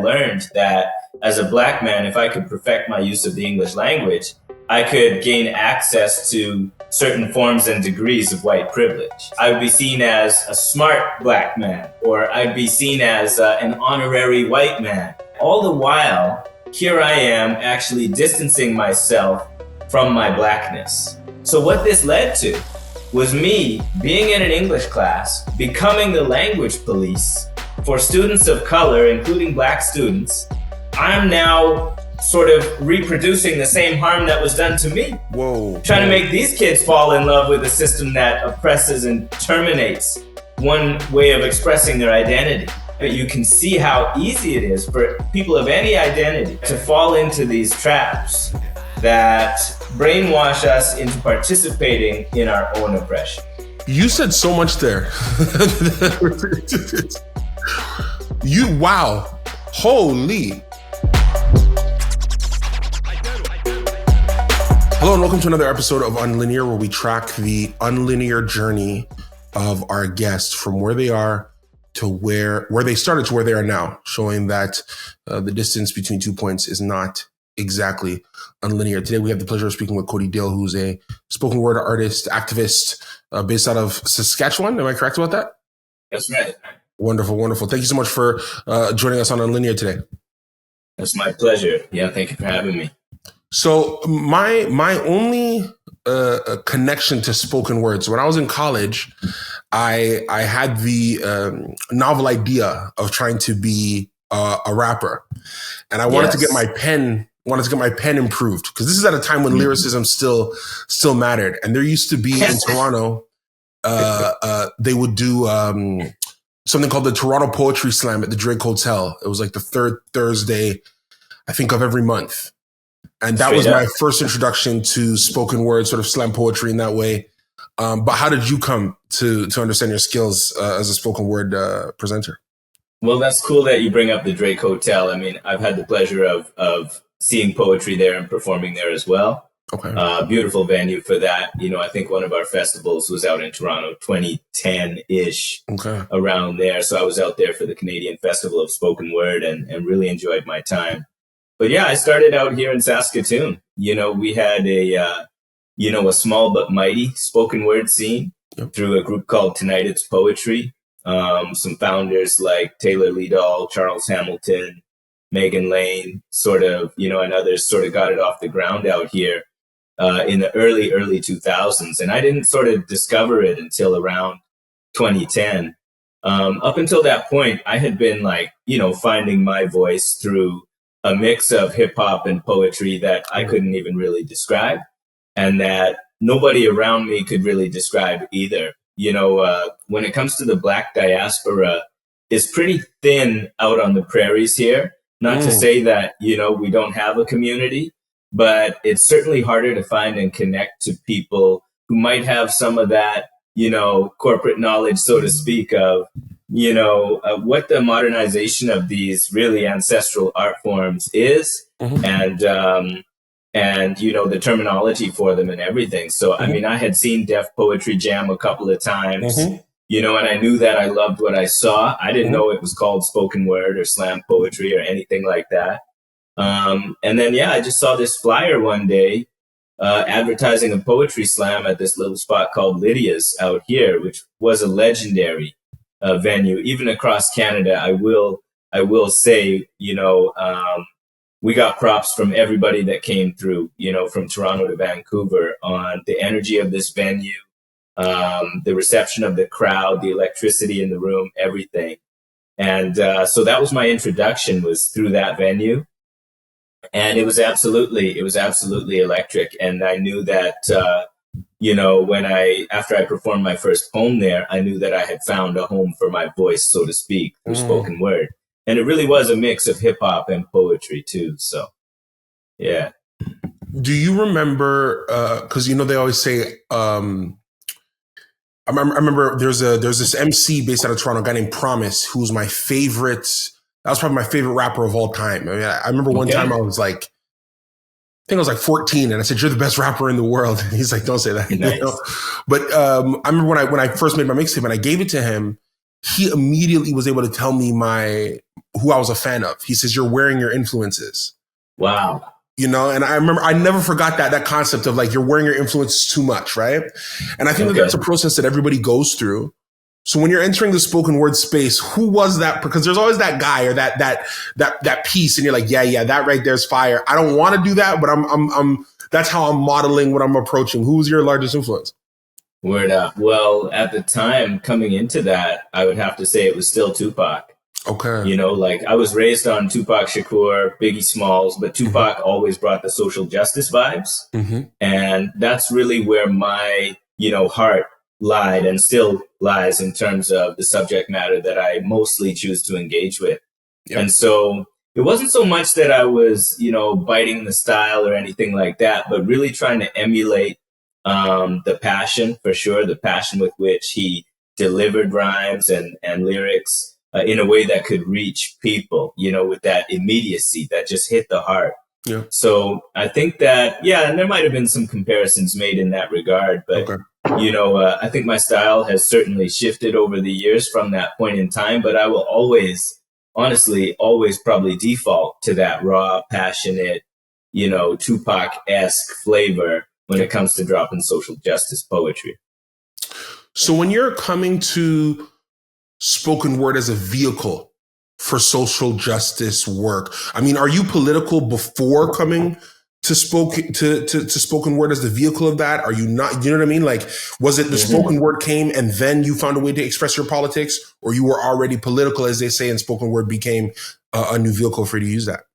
learned that as a Black man, if I could perfect my use of the English language, I could gain access to certain forms and degrees of white privilege. I would be seen as a smart Black man, or I'd be seen as an honorary white man. All the while, here I am actually distancing myself from my Blackness. So what this led to was me being in an English class, becoming the language police for students of color, including Black students. I'm now sort of reproducing the same harm that was done to me. Whoa. Trying to make these kids fall in love with a system that oppresses and terminates one way of expressing their identity. But you can see how easy it is for people of any identity to fall into these traps that brainwash us into participating in our own oppression. You said so much there. Wow. Holy. Hello and welcome to another episode of Unlinear, where we track the unlinear journey of our guests from where they are to where they started to where they are now, showing that the distance between 2 points is not exactly unlinear. Today we have the pleasure of speaking with Khodi Dill, who's a spoken word artist, activist based out of Saskatchewan. Am I correct about that? That's right. Wonderful, wonderful. Thank you so much for joining us on Unlinear today. That's my pleasure. Yeah, thank you for having me. So my only connection to spoken words, when I was in college, I had the novel idea of trying to be a rapper, and I wanted to get my pen. Improved, because this is at a time when lyricism still mattered. And there used to be in Toronto, they would do something called the Toronto Poetry Slam at the Drake Hotel. It was like the third Thursday, I think, of every month. And that was my first introduction to spoken word, sort of slam poetry in that way. But how did you come to understand your skills as a spoken word presenter? Well, that's cool that you bring up the Drake Hotel. I mean, I've had the pleasure of seeing poetry there and performing there as well. Okay. Beautiful venue for that. You know, I think one of our festivals was out in Toronto, 2010-ish, around there. So I was out there for the Canadian Festival of Spoken Word and really enjoyed my time. But yeah, I started out here in Saskatoon. You know, we had a small but mighty spoken word scene through a group called Tonight It's Poetry. Some founders like Taylor Liedall, Charles Hamilton, Megan Lane, and others sort of got it off the ground out here in the early 2000s. And I didn't sort of discover it until around 2010. Up until that point, I had been finding my voice through a mix of hip hop and poetry that I couldn't even really describe, and that nobody around me could really describe either. You know, when it comes to the Black diaspora, it's pretty thin out on the prairies here. Not to say that, we don't have a community, but it's certainly harder to find and connect to people who might have some of that, corporate knowledge, so to speak, of, what the modernization of these really ancestral art forms is, and the terminology for them and everything. So, I mean, I had seen Def Poetry Jam a couple of times, and I knew that I loved what I saw. I didn't know it was called spoken word or slam poetry or anything like that. And then, I just saw this flyer one day advertising a poetry slam at this little spot called Lydia's out here, which was a legendary venue, even across Canada. I will say, we got props from everybody that came through, from Toronto to Vancouver, on the energy of this venue, the reception of the crowd, the electricity in the room, everything. And so that was my introduction, was through that venue. And it was absolutely electric. And I knew that, after I performed my first poem there, I knew that I had found a home for my voice, so to speak, through spoken word. And it really was a mix of hip hop and poetry too. So, yeah. Do you remember? Because they always say. I remember there's this MC based out of Toronto, a guy named Promise, who's my favorite. That was probably my favorite rapper of all time. I mean, I remember one time I was like, I think I was like 14, and I said, "You're the best rapper in the world." And he's like, "Don't say that." Nice. But I remember when I first made my mixtape and I gave it to him, he immediately was able to tell me who I was a fan of. He says, "You're wearing your influences." Wow. You know, and I remember, I never forgot that concept of like, you're wearing your influences too much, right? And I think that that's a process that everybody goes through. So when you're entering the spoken word space, who was that? Because there's always that guy or that piece, and you're like, yeah, that right there's fire. I don't want to do that, but I'm that's how I'm modeling what I'm approaching. Who was your largest influence? Word up. Well, at the time coming into that, I would have to say it was still Tupac. Okay. You know, like I was raised on Tupac Shakur, Biggie Smalls, but Tupac always brought the social justice vibes. And that's really where my, heart lied and still lies in terms of the subject matter that I mostly choose to engage with. Yep. And so it wasn't so much that I was, biting the style or anything like that, but really trying to emulate the passion, for sure, the passion with which he delivered rhymes and lyrics in a way that could reach people, with that immediacy that just hit the heart. Yeah. So I think that, and there might have been some comparisons made in that regard, but, I think my style has certainly shifted over the years from that point in time, but I will always probably default to that raw, passionate, Tupac-esque flavor when it comes to dropping social justice poetry. So when you're coming to spoken word as a vehicle for social justice work, I mean, are you political before coming to spoken word as the vehicle of that? Are you not? You know what I mean? Like, was it the spoken word came and then you found a way to express your politics, or you were already political, as they say, and spoken word became a new vehicle for you to use that?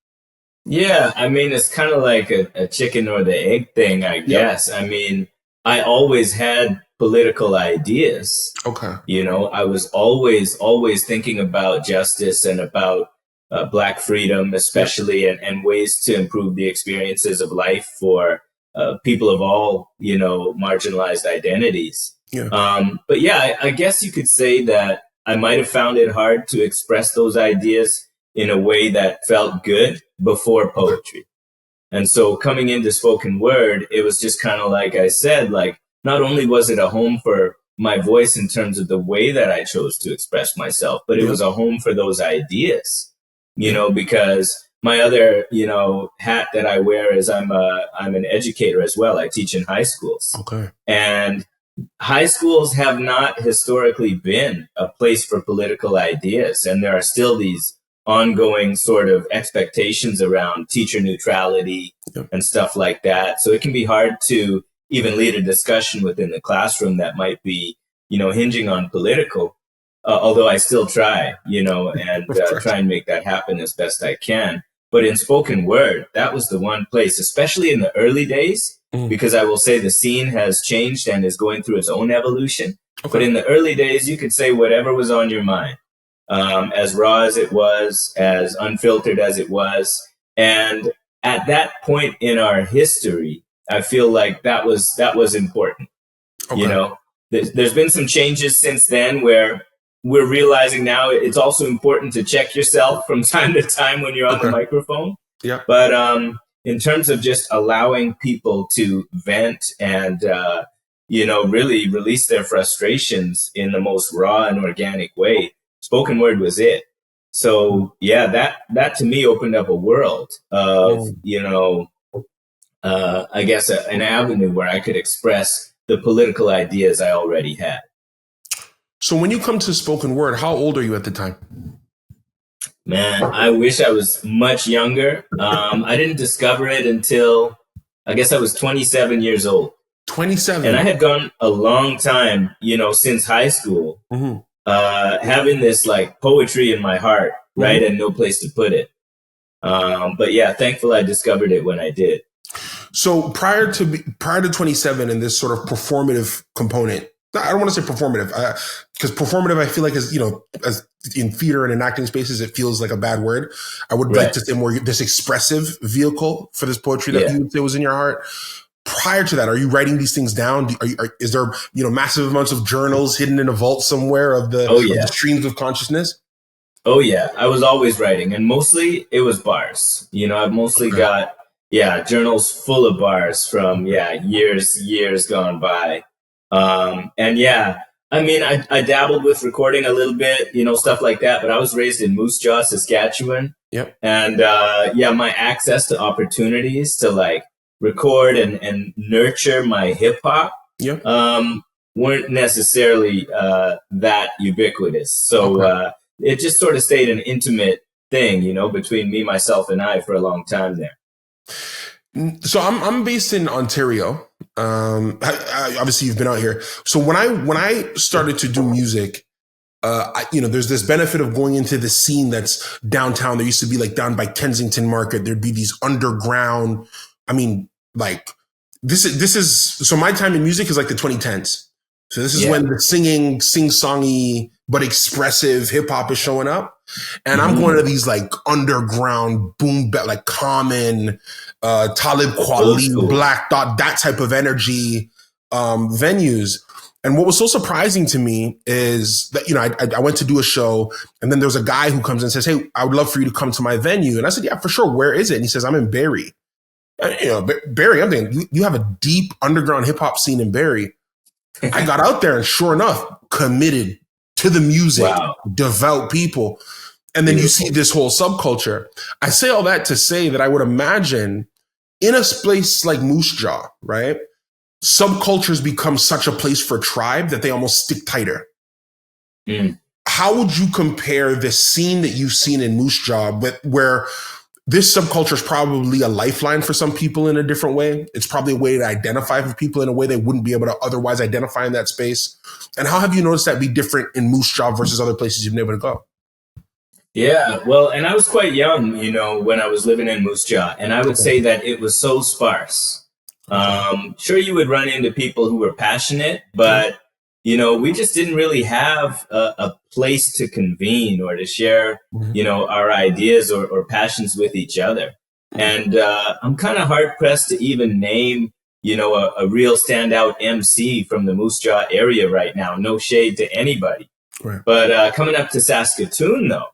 Yeah, I mean, it's kind of like a chicken or the egg thing, I guess. I mean, I always had political ideas. Okay. I was always thinking about justice and about Black freedom, especially, and ways to improve the experiences of life for people of all, marginalized identities. Yeah. But yeah, I guess you could say that I might have found it hard to express those ideas in a way that felt good before poetry. And so coming into spoken word, it was just kind of like I said, like, not only was it a home for my voice in terms of the way that I chose to express myself, but it was a home for those ideas, because my other, hat that I wear is I'm an educator as well. I teach in high schools. Okay. And high schools have not historically been a place for political ideas. And there are still these ongoing sort of expectations around teacher neutrality and stuff like that. So it can be hard to even lead a discussion within the classroom that might be, hinging on political, although I still try, and try and make that happen as best I can. But in spoken word, that was the one place, especially in the early days, because I will say the scene has changed and is going through its own evolution. Okay. But in the early days, you could say whatever was on your mind. As raw as it was, as unfiltered as it was. And at that point in our history, I feel like that was important. Okay. There's been some changes since then where we're realizing now it's also important to check yourself from time to time when you're on the microphone. Yeah. But in terms of just allowing people to vent and, really release their frustrations in the most raw and organic way, spoken word was it. So yeah, that to me opened up a world of, I guess an avenue where I could express the political ideas I already had. So when you come to spoken word, how old are you at the time? Man, I wish I was much younger. I didn't discover it until I guess I was 27 years old. 27. And I had gone a long time, since high school. Mm-hmm. Having this like poetry in my heart, right? And no place to put it. But yeah, thankful I discovered it when I did. So prior to 27 and this sort of performative component, I don't want to say performative, because performative I feel like is, as in theater and in acting spaces, it feels like a bad word. I would like to say more this expressive vehicle for this poetry that you would say was in your heart. Prior to that, are you writing these things down? Is there, massive amounts of journals hidden in a vault somewhere of the streams of consciousness? Oh yeah, I was always writing, and mostly it was bars. I've mostly got journals full of bars from years gone by. And I mean, I dabbled with recording a little bit, stuff like that, but I was raised in Moose Jaw, Saskatchewan. Yep. And yeah, my access to opportunities to like record and nurture my hip hop Yep. weren't necessarily that ubiquitous. So it just sort of stayed an intimate thing, between me, myself, and I for a long time there. So I'm based in Ontario. Obviously you've been out here. So when I started to do music, there's this benefit of going into the scene that's downtown. There used to be like down by Kensington Market. There'd be these underground. I mean, like this is so my time in music is like the 2010s. So this is when the sing-songy but expressive hip hop is showing up, and I'm going to these like underground boom bap, like Common, Talib Kweli, Black Dot, that type of energy venues. And what was so surprising to me is that, I went to do a show, and then there's a guy who comes and says, "Hey, I would love for you to come to my venue." And I said, "Yeah, for sure. Where is it?" And he says, "I'm in Barrie." And, Barrie, I'm thinking, you have a deep underground hip hop scene in Barrie. I got out there and sure enough, committed to the music, devout people. And then you see this whole subculture. I say all that to say that I would imagine in a place like Moose Jaw, right? Subcultures become such a place for tribe that they almost stick tighter. How would you compare the scene that you've seen in Moose Jaw, where this subculture is probably a lifeline for some people in a different way? It's probably a way to identify for people in a way they wouldn't be able to otherwise identify in that space. And how have you noticed that be different in Moose Jaw versus other places you've been able to go? Yeah, well, and I was quite young, when I was living in Moose Jaw, and I would say that it was so sparse. Sure, you would run into people who were passionate, but we just didn't really have a place to convene or to share, our ideas or passions with each other. And I'm kind of hard pressed to even name, a real standout MC from the Moose Jaw area right now. No shade to anybody. Right. But coming up to Saskatoon, though,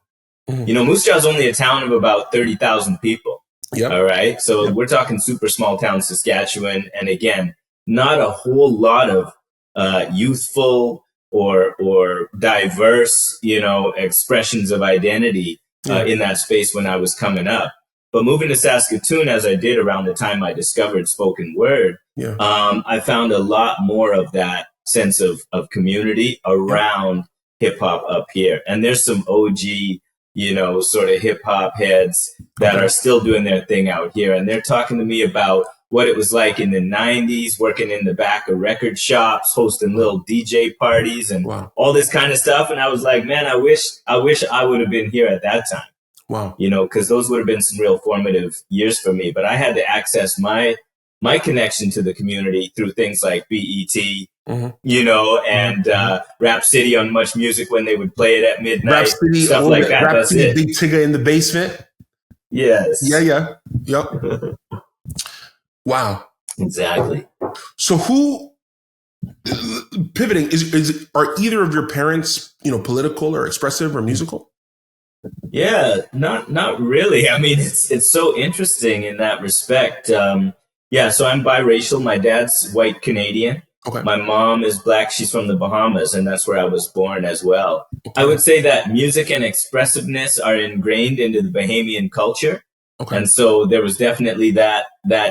Moose Jaw is only a town of about 30,000 people. Yep. All right. So we're talking super small town Saskatchewan. And again, not a whole lot of youthful or diverse, expressions of identity in that space when I was coming up. But moving to Saskatoon, as I did around the time I discovered spoken word, I found a lot more of that sense of community around hip hop up here. And there's some OG, sort of hip hop heads that are still doing their thing out here. And they're talking to me about what it was like in the 90s, working in the back of record shops, hosting little DJ parties and all this kind of stuff. And I was like, man, I wish I would have been here at that time. Wow. Because those would have been some real formative years for me. But I had to access my connection to the community through things like BET, and Rap City on Much Music when they would play it at midnight, Rap City, stuff like that. Rap That's City, it. Big Tigger in the basement. Yes. Yeah. Yep. Wow. Exactly. So who pivoting are either of your parents, political or expressive or musical? Yeah, not really. I mean, it's so interesting in that respect. So I'm biracial. My dad's white Canadian. Okay. My mom is Black. She's from the Bahamas, and that's where I was born as well. Okay. I would say that music and expressiveness are ingrained into the Bahamian culture. Okay. And so there was definitely that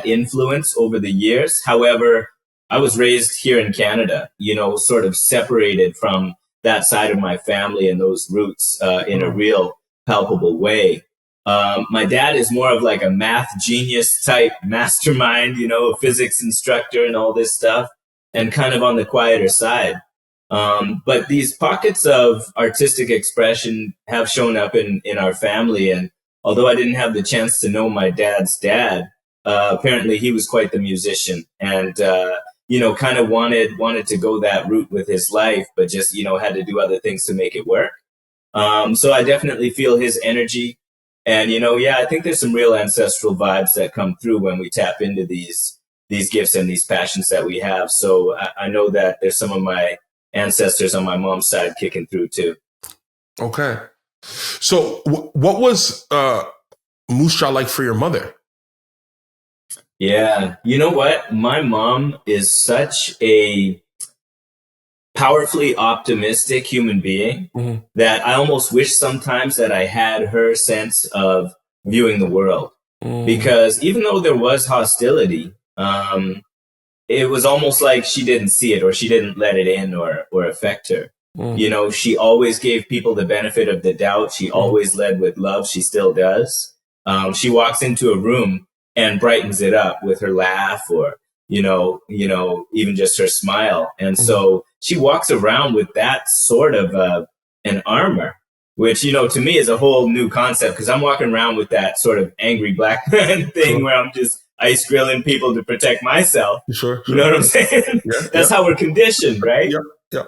influence over the years. However, I was raised here in Canada, sort of separated from that side of my family and those roots in a real palpable way. My dad is more of like a math genius type mastermind, a physics instructor and all this stuff, and kind of on the quieter side. But these pockets of artistic expression have shown up in our family. And although I didn't have the chance to know my dad's dad, apparently he was quite the musician and, kind of wanted to go that route with his life, but just, had to do other things to make it work. So I definitely feel his energy. And, I think there's some real ancestral vibes that come through when we tap into these gifts and these passions that we have. So I know that there's some of my ancestors on my mom's side kicking through too. Okay. So what was Moose Jaw like for your mother? Yeah. You know what? My mom is such a powerfully optimistic human being that I almost wish sometimes that I had her sense of viewing the world. Because even though there was hostility, it was almost like she didn't see it, or she didn't let it in or affect her. You know, she always gave people the benefit of the doubt. She always led with love. She still does. She walks into a room and brightens it up with her laugh, or even just her smile. And so she walks around with that sort of an armor, which, to me is a whole new concept, because I'm walking around with that sort of angry black man thing where I'm just ice grilling people to protect myself. Sure. You know what I'm saying? Yeah, That's how we're conditioned, right? Yeah.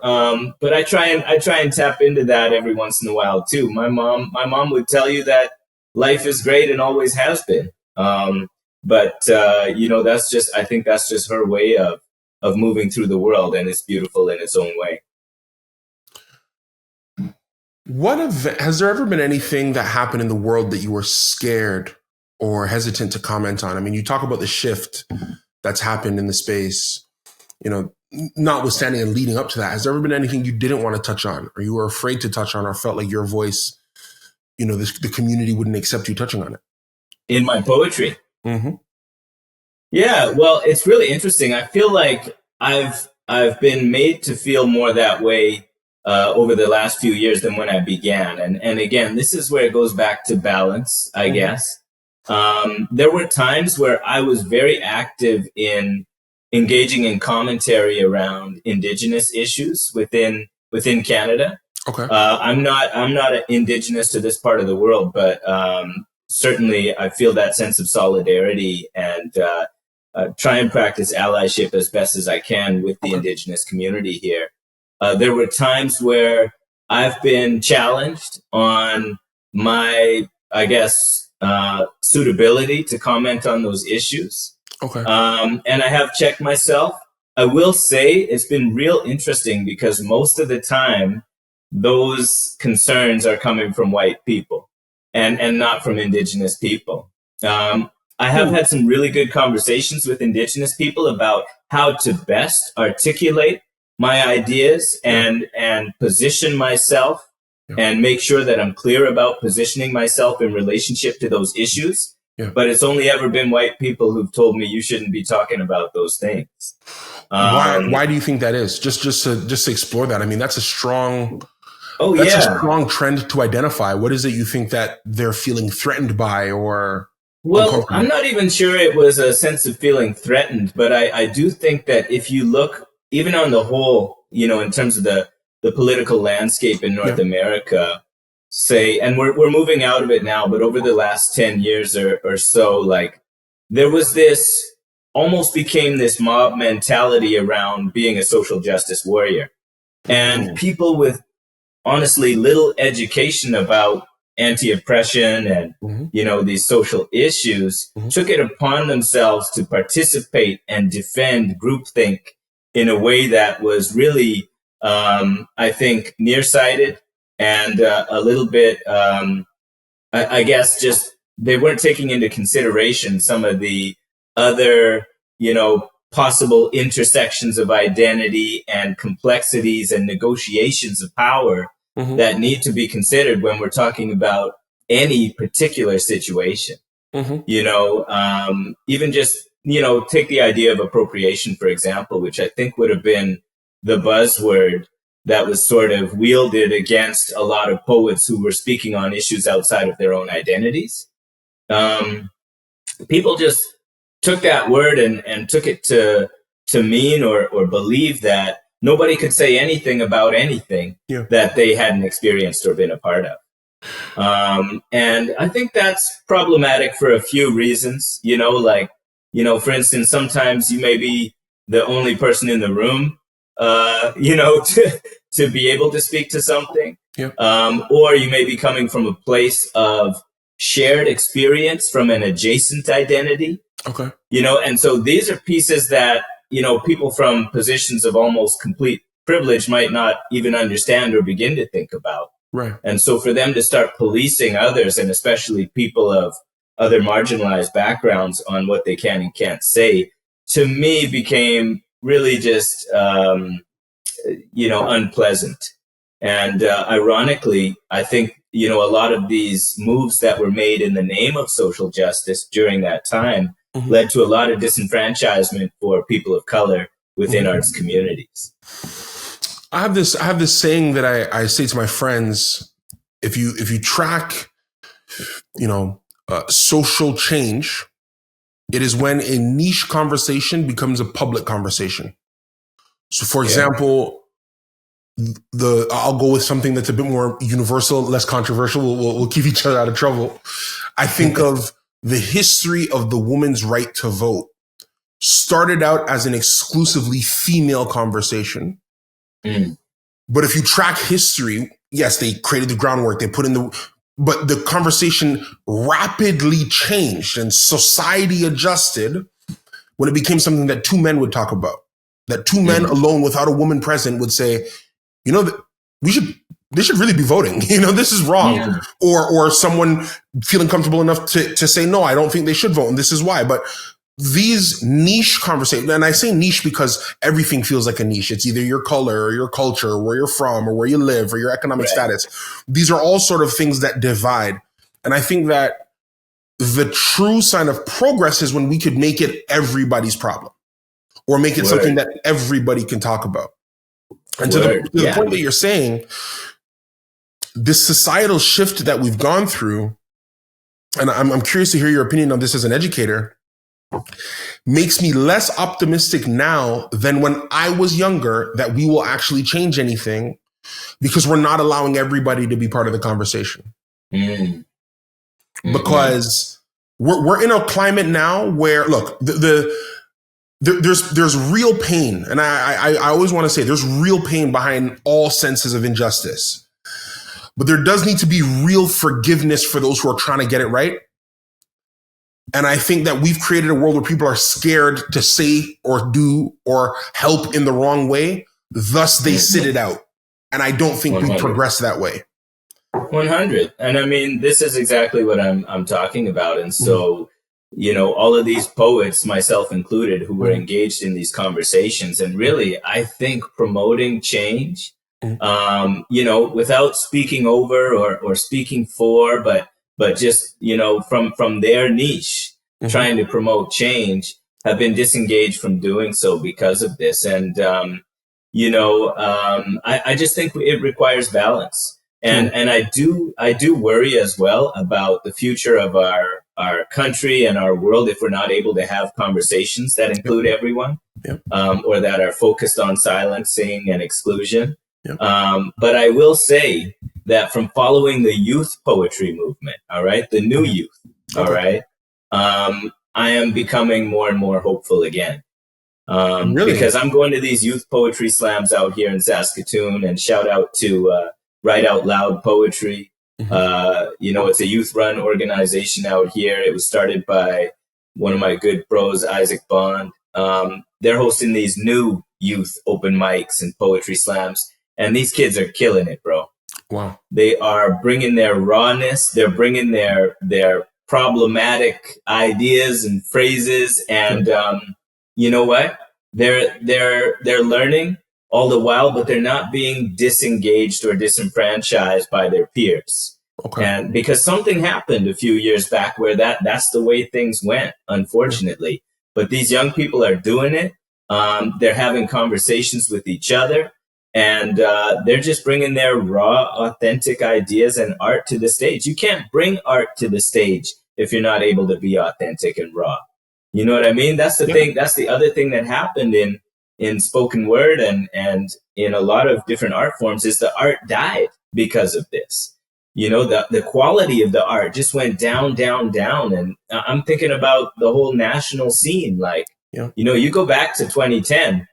But I try and tap into that every once in a while too. My mom would tell you that life is great and always has been. But I think that's just her way of moving through the world, and it's beautiful in its own way. Has there ever been anything that happened in the world that you were scared or hesitant to comment on? I mean, you talk about the shift that's happened in the space, notwithstanding and leading up to that. Has there ever been anything you didn't want to touch on, or you were afraid to touch on, or felt like your voice, the community wouldn't accept you touching on it? In my poetry? Mm-hmm. Yeah, well, it's really interesting. I feel like I've been made to feel more that way over the last few years than when I began. And again, this is where it goes back to balance, I guess. There were times where I was very active in engaging in commentary around Indigenous issues within Canada. Okay. I'm not indigenous to this part of the world, but certainly I feel that sense of solidarity and try and practice allyship as best as I can with the Indigenous community here. There were times where I've been challenged on my, I guess, suitability to comment on those issues. Okay. And I have checked myself. I will say it's been real interesting, because most of the time those concerns are coming from white people and not from Indigenous people. I have had some really good conversations with Indigenous people about how to best articulate my ideas and position myself and make sure that I'm clear about positioning myself in relationship to those issues. Yeah. But it's only ever been white people who've told me you shouldn't be talking about those things. Why do you think that is? Just to explore that. I mean, that's a strong a strong trend to identify. What is it you think that they're feeling threatened by, or? Well, I'm not even sure it was a sense of feeling threatened, but I do think that if you look, even on the whole, in terms of the political landscape in North America, say, and we're moving out of it now, but over the last 10 years or so, like, there was this, almost became this mob mentality around being a social justice warrior. And people with, honestly, little education about anti-oppression and, these social issues took it upon themselves to participate and defend groupthink in a way that was really, I think, nearsighted and a little bit, I guess, just they weren't taking into consideration some of the other, possible intersections of identity and complexities and negotiations of power that need to be considered when we're talking about any particular situation. Even just, take the idea of appropriation, for example, which I think would have been the buzzword that was sort of wielded against a lot of poets who were speaking on issues outside of their own identities. People just took that word and took it to mean or believe that nobody could say anything about anything that they hadn't experienced or been a part of. And I think that's problematic for a few reasons, for instance, sometimes you may be the only person in the room, to be able to speak to something. Or you may be coming from a place of shared experience from an adjacent identity. Okay. And so these are pieces that, people from positions of almost complete privilege might not even understand or begin to think about. Right. And so for them to start policing others, and especially people of other marginalized backgrounds, on what they can and can't say, to me became really just unpleasant. And ironically, I think, a lot of these moves that were made in the name of social justice during that time led to a lot of disenfranchisement for people of color within arts communities. I have this saying that I say to my friends: if you track, social change, it is when a niche conversation becomes a public conversation. So, for example, I'll go with something that's a bit more universal, less controversial. We'll keep each other out of trouble. I think of the history of the woman's right to vote started out as an exclusively female conversation. But if you track history, yes, they created the groundwork, but the conversation rapidly changed and society adjusted when it became something that two men would talk about. That two men alone without a woman present would say, they should really be voting. This is wrong. Yeah. Or someone feeling comfortable enough to say, no, I don't think they should vote, and this is why. But these niche conversations, and I say niche because everything feels like a niche. It's either your color or your culture, or where you're from, or where you live, or your economic status. These are all sort of things that divide. And I think that the true sign of progress is when we could make it everybody's problem, or make it something that everybody can talk about. And to the point that you're saying, this societal shift that we've gone through, and I'm curious to hear your opinion on this as an educator, makes me less optimistic now than when I was younger that we will actually change anything, because we're not allowing everybody to be part of the conversation. Because we're in a climate now where, look, there's real pain. And I always want to say there's real pain behind all senses of injustice. But there does need to be real forgiveness for those who are trying to get it right. And I think that we've created a world where people are scared to say or do or help in the wrong way. Thus, they sit it out. And I don't think 100. We progress that way. 100. And I mean, this is exactly what I'm talking about. And so, all of these poets, myself included, who were engaged in these conversations, and really, I think promoting change, without speaking over or speaking for, but just, from their niche, trying to promote change, have been disengaged from doing so because of this. And, I just think it requires balance. And I do worry as well about the future of our country and our world if we're not able to have conversations that include everyone, or that are focused on silencing and exclusion. But I will say that from following the youth poetry movement, all right, the new youth, all right, I am becoming more and more hopeful again. Really? Because I'm going to these youth poetry slams out here in Saskatoon, and shout out to Write Out Loud Poetry. It's a youth-run organization out here. It was started by one of my good bros, Isaac Bond. They're hosting these new youth open mics and poetry slams, and these kids are killing it, bro. Wow. They are bringing their rawness. They're bringing their problematic ideas and phrases, and you know what? They're learning all the while, but they're not being disengaged or disenfranchised by their peers. Okay. And because something happened a few years back where that's the way things went, unfortunately. But these young people are doing it. They're having conversations with each other, and they're just bringing their raw, authentic ideas and art to the stage. You can't bring art to the stage if you're not able to be authentic and raw. You know what I mean? That's the thing. That's the other thing that happened in spoken word and in a lot of different art forms, is the art died because of this. The quality of the art just went down, down, down. And I'm thinking about the whole national scene. You go back to 2010,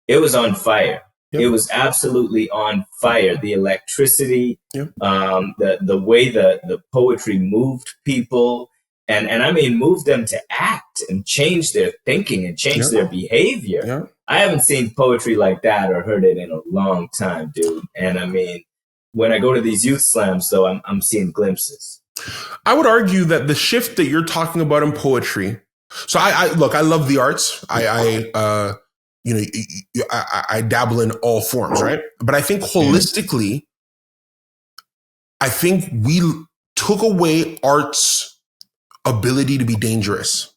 it was on fire. It was absolutely on fire. The electricity, the way the poetry moved people, and I mean, moved them to act and change their thinking and change their behavior. I haven't seen poetry like that or heard it in a long time, dude. And I mean, when I go to these youth slams, though, I'm seeing glimpses. I would argue that the shift that you're talking about in poetry. So I love the arts. I dabble in all forms, right? But I think holistically, I think we took away art's ability to be dangerous.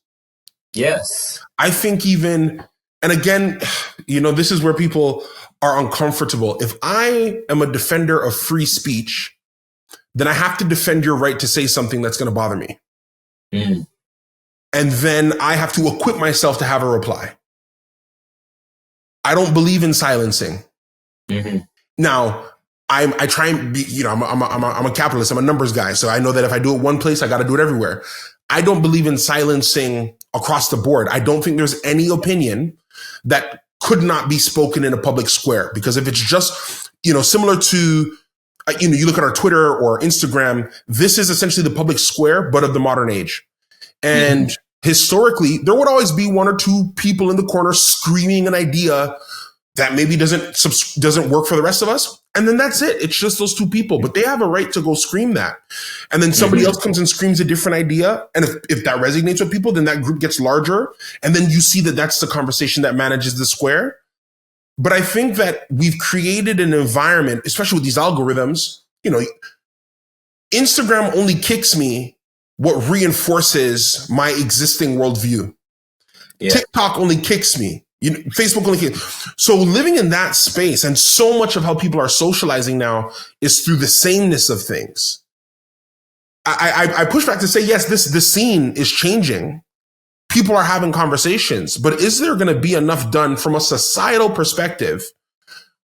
Yes. I think even, and again, this is where people are uncomfortable. If I am a defender of free speech, then I have to defend your right to say something that's going to bother me. Mm. And then I have to equip myself to have a reply. I don't believe in silencing. Mm-hmm. Now, I try and be, I'm a capitalist. I'm a numbers guy. So I know that if I do it one place, I got to do it everywhere. I don't believe in silencing across the board. I don't think there's any opinion that could not be spoken in a public square, because if it's just, similar to, you look at our Twitter or Instagram, this is essentially the public square, but of the modern age. And historically, there would always be one or two people in the corner screaming an idea that maybe doesn't work for the rest of us. And then that's it. It's just those two people, but they have a right to go scream that. And then somebody else comes and screams a different idea. And if that resonates with people, then that group gets larger. And then you see that that's the conversation that manages the square. But I think that we've created an environment, especially with these algorithms, Instagram only kicks me what reinforces my existing worldview. Yeah. TikTok only kicks me. Facebook only kicks. So living in that space, and so much of how people are socializing now is through the sameness of things. I push back to say, yes, the scene is changing. People are having conversations, but is there going to be enough done from a societal perspective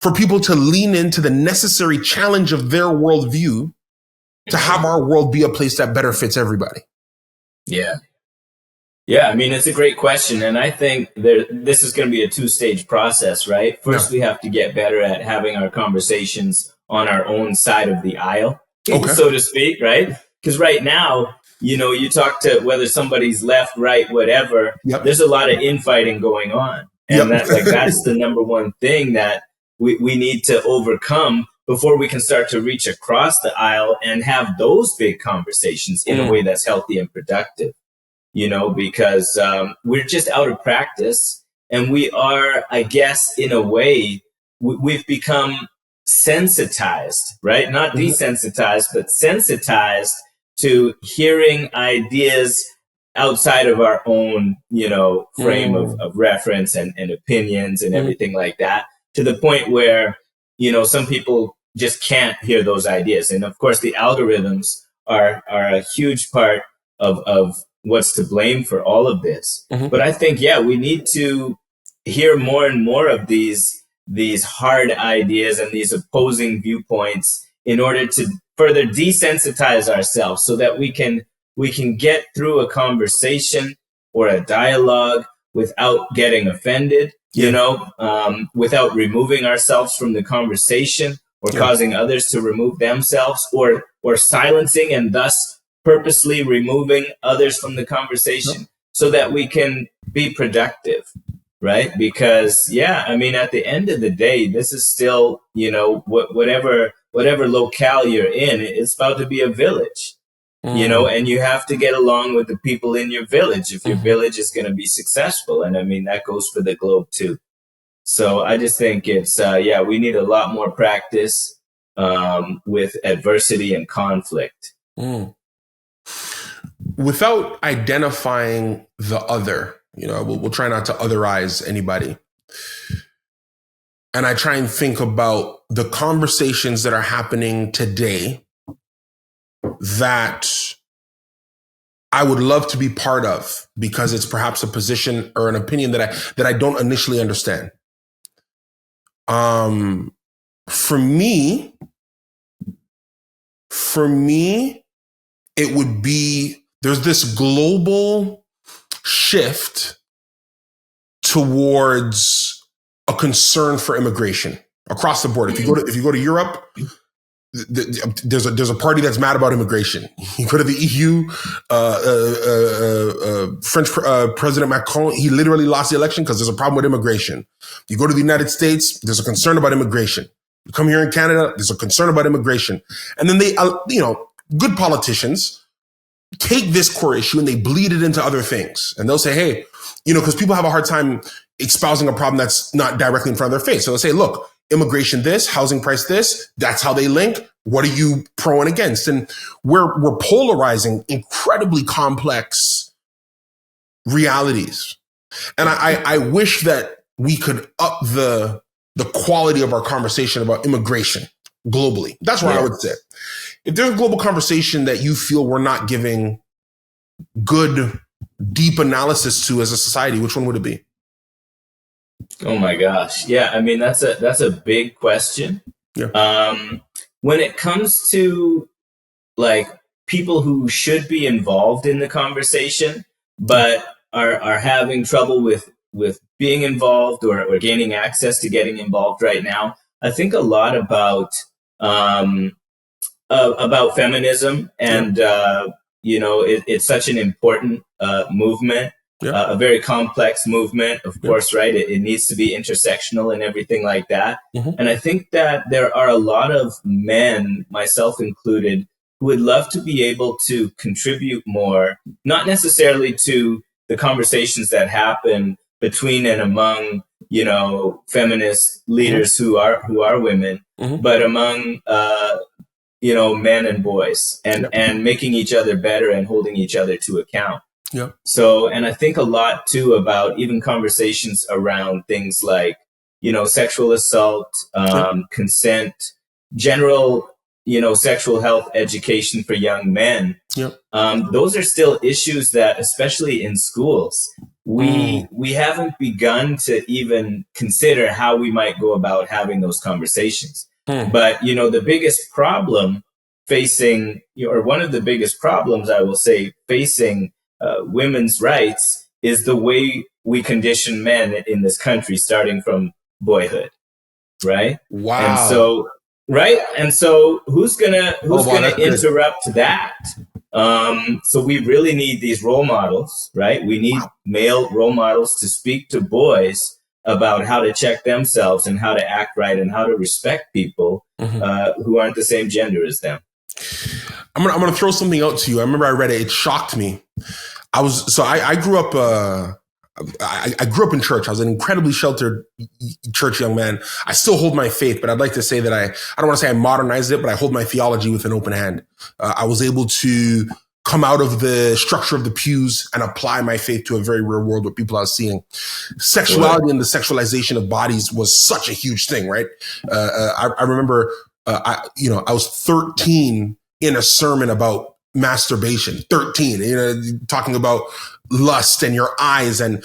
for people to lean into the necessary challenge of their worldview to have our world be a place that better fits everybody? Yeah. Yeah, I mean, it's a great question. And I think this is going to be a two-stage process, right? First, we have to get better at having our conversations on our own side of the aisle, so to speak, right? Because right now, you talk to whether somebody's left, right, whatever, there's a lot of infighting going on. And that's the number one thing that we need to overcome before we can start to reach across the aisle and have those big conversations in a way that's healthy and productive. Because we're just out of practice, and we are, I guess, in a way, we've become sensitized, right? Not desensitized, but sensitized to hearing ideas outside of our own, frame of reference and opinions and everything like that, to the point where, some people just can't hear those ideas. And of course, the algorithms are a huge part of what's to blame for all of this. But I think, we need to hear more and more of these hard ideas and these opposing viewpoints in order to further desensitize ourselves, so that we can get through a conversation or a dialogue without getting offended, without removing ourselves from the conversation or causing others to remove themselves, or silencing and thus purposely removing others from the conversation, so that we can be productive, right? Because, I mean, at the end of the day, this is still, whatever locale you're in, it's about to be a village, and you have to get along with the people in your village if your village is going to be successful. And I mean, that goes for the globe too. So I just think it's, we need a lot more practice with adversity and conflict. Without identifying the other, we'll try not to otherize anybody. And I try and think about the conversations that are happening today that I would love to be part of, because it's perhaps a position or an opinion that I don't initially understand. For me, it would be, there's this global shift towards a concern for immigration across the board. If you go to Europe, there's a party that's mad about immigration. You go to the EU, French President Macron, he literally lost the election because there's a problem with immigration. You go to the United States, there's a concern about immigration. You come here in Canada, there's a concern about immigration. And then they, good politicians take this core issue and they bleed it into other things. And they'll say, hey, because people have a hard time, espousing a problem that's not directly in front of their face. So they'll say, look, immigration this, housing price this, that's how they link. What are you pro and against? And we're polarizing incredibly complex realities. And I wish that we could up the quality of our conversation about immigration globally. That's what I would say. If there's a global conversation that you feel we're not giving good, deep analysis to as a society, which one would it be? Oh my gosh. Yeah. I mean, that's a big question. Yeah. When it comes to like people who should be involved in the conversation, but are having trouble with being involved or gaining access to getting involved right now, I think a lot about feminism and, it's such an important movement. A very complex movement, of course, right? It needs to be intersectional and everything like that. And I think that there are a lot of men, myself included, who would love to be able to contribute more, not necessarily to the conversations that happen between and among, feminist leaders who are women, but among, men and boys, and making each other better and holding each other to account. Yeah. So, and I think a lot too about even conversations around things like, sexual assault, consent, general, sexual health education for young men. Those are still issues that, especially in schools, we haven't begun to even consider how we might go about having those conversations. But, the biggest problem facing, or one of the biggest problems, I will say, facing women's rights is the way we condition men in this country, starting from boyhood, right? Wow. And so, right, and so who's gonna interrupt that? So we really need these role models, right? We need male role models to speak to boys about how to check themselves and how to act right and how to respect people who aren't the same gender as them. I'm gonna throw something out to you. I remember I read it. It shocked me. I grew up. I grew up in church. I was an incredibly sheltered church young man. I still hold my faith, but I'd like to say that I don't want to say I modernized it, but I hold my theology with an open hand. I was able to come out of the structure of the pews and apply my faith to a very real world with people I was seeing. Sexuality and the sexualization of bodies was such a huge thing, right? I remember, I was 13 in a sermon about masturbation, 13, talking about lust and your eyes and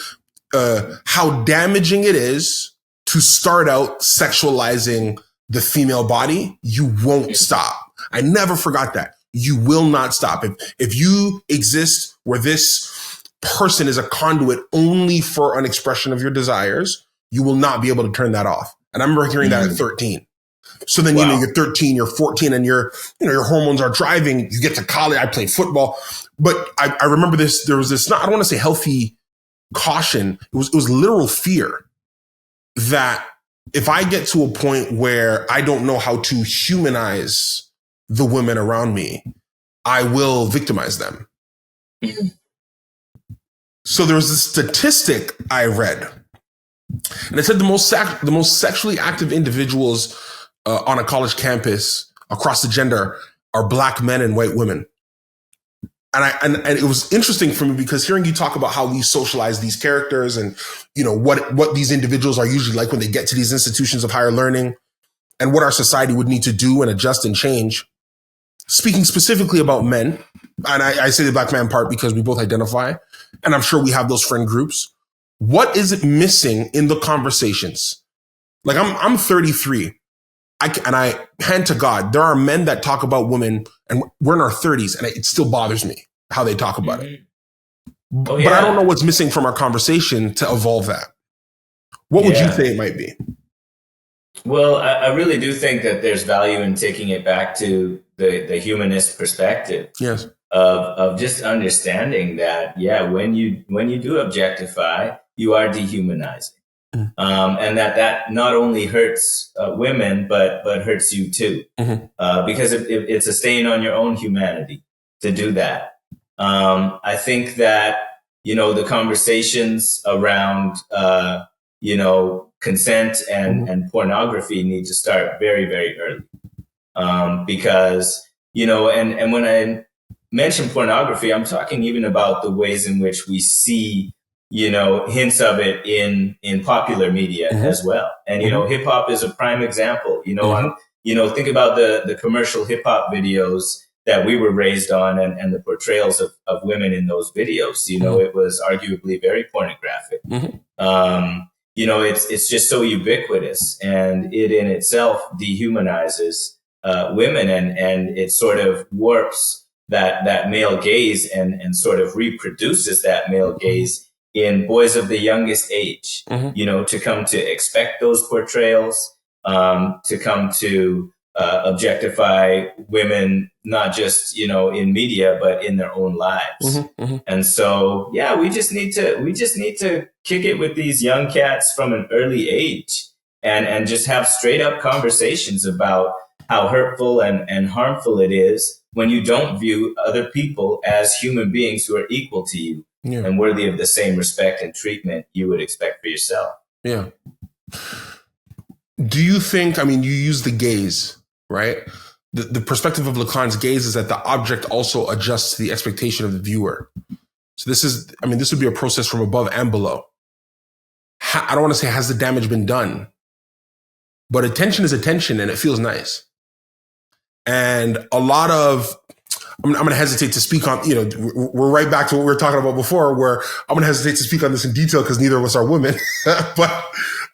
how damaging it is to start out sexualizing the female body. You won't stop. I never forgot that. You will not stop. If you exist where this person is a conduit only for an expression of your desires, you will not be able to turn that off. And I remember hearing that at 13. So then, you're 13, you're 14, and your hormones are driving. You get to college. I played football, but I remember this. There was this. I don't want to say healthy caution. It was literal fear that if I get to a point where I don't know how to humanize the women around me, I will victimize them. So there was this statistic I read, and it said the most sexually active individuals on a college campus across the gender are Black men and white women. And it was interesting for me because hearing you talk about how we socialize these characters and, what these individuals are usually like when they get to these institutions of higher learning and what our society would need to do and adjust and change. Speaking specifically about men, and I say the Black man part because we both identify, and I'm sure we have those friend groups. What is it missing in the conversations? Like I'm 33. I hand to God, there are men that talk about women and we're in our 30s and it still bothers me how they talk about it. But I don't know what's missing from our conversation to evolve that. What would you say it might be? Well, I really do think that there's value in taking it back to the humanist perspective. Yes. Of just understanding that, when you do objectify, you are dehumanizing. And that not only hurts women, but hurts you too, because it's a stain on your own humanity to do that. I think that the conversations around consent and pornography need to start very, very early. Because, and when I mention pornography, I'm talking even about the ways in which we see, hints of it in popular media as well. And, hip hop is a prime example. Think about the commercial hip hop videos that we were raised on and the portrayals of women in those videos. It was arguably very pornographic. It's just so ubiquitous, and it in itself dehumanizes women, and it sort of warps that male gaze and sort of reproduces that male gaze in boys of the youngest age, to come to expect those portrayals, to come to objectify women, not just, in media, but in their own lives. And so, yeah, we just need to kick it with these young cats from an early age and just have straight up conversations about how hurtful and harmful it is when you don't view other people as human beings who are equal to you and worthy of the same respect and treatment you would expect for yourself. Yeah. Do you think, you use the gaze, right? The perspective of Lacan's gaze is that the object also adjusts to the expectation of the viewer. So this would be a process from above and below. I don't want to say has the damage been done, but attention is attention and it feels nice. And a lot of, I'm going to hesitate to speak on, we're right back to what we were talking about before, where I'm going to hesitate to speak on this in detail because neither of us are women, but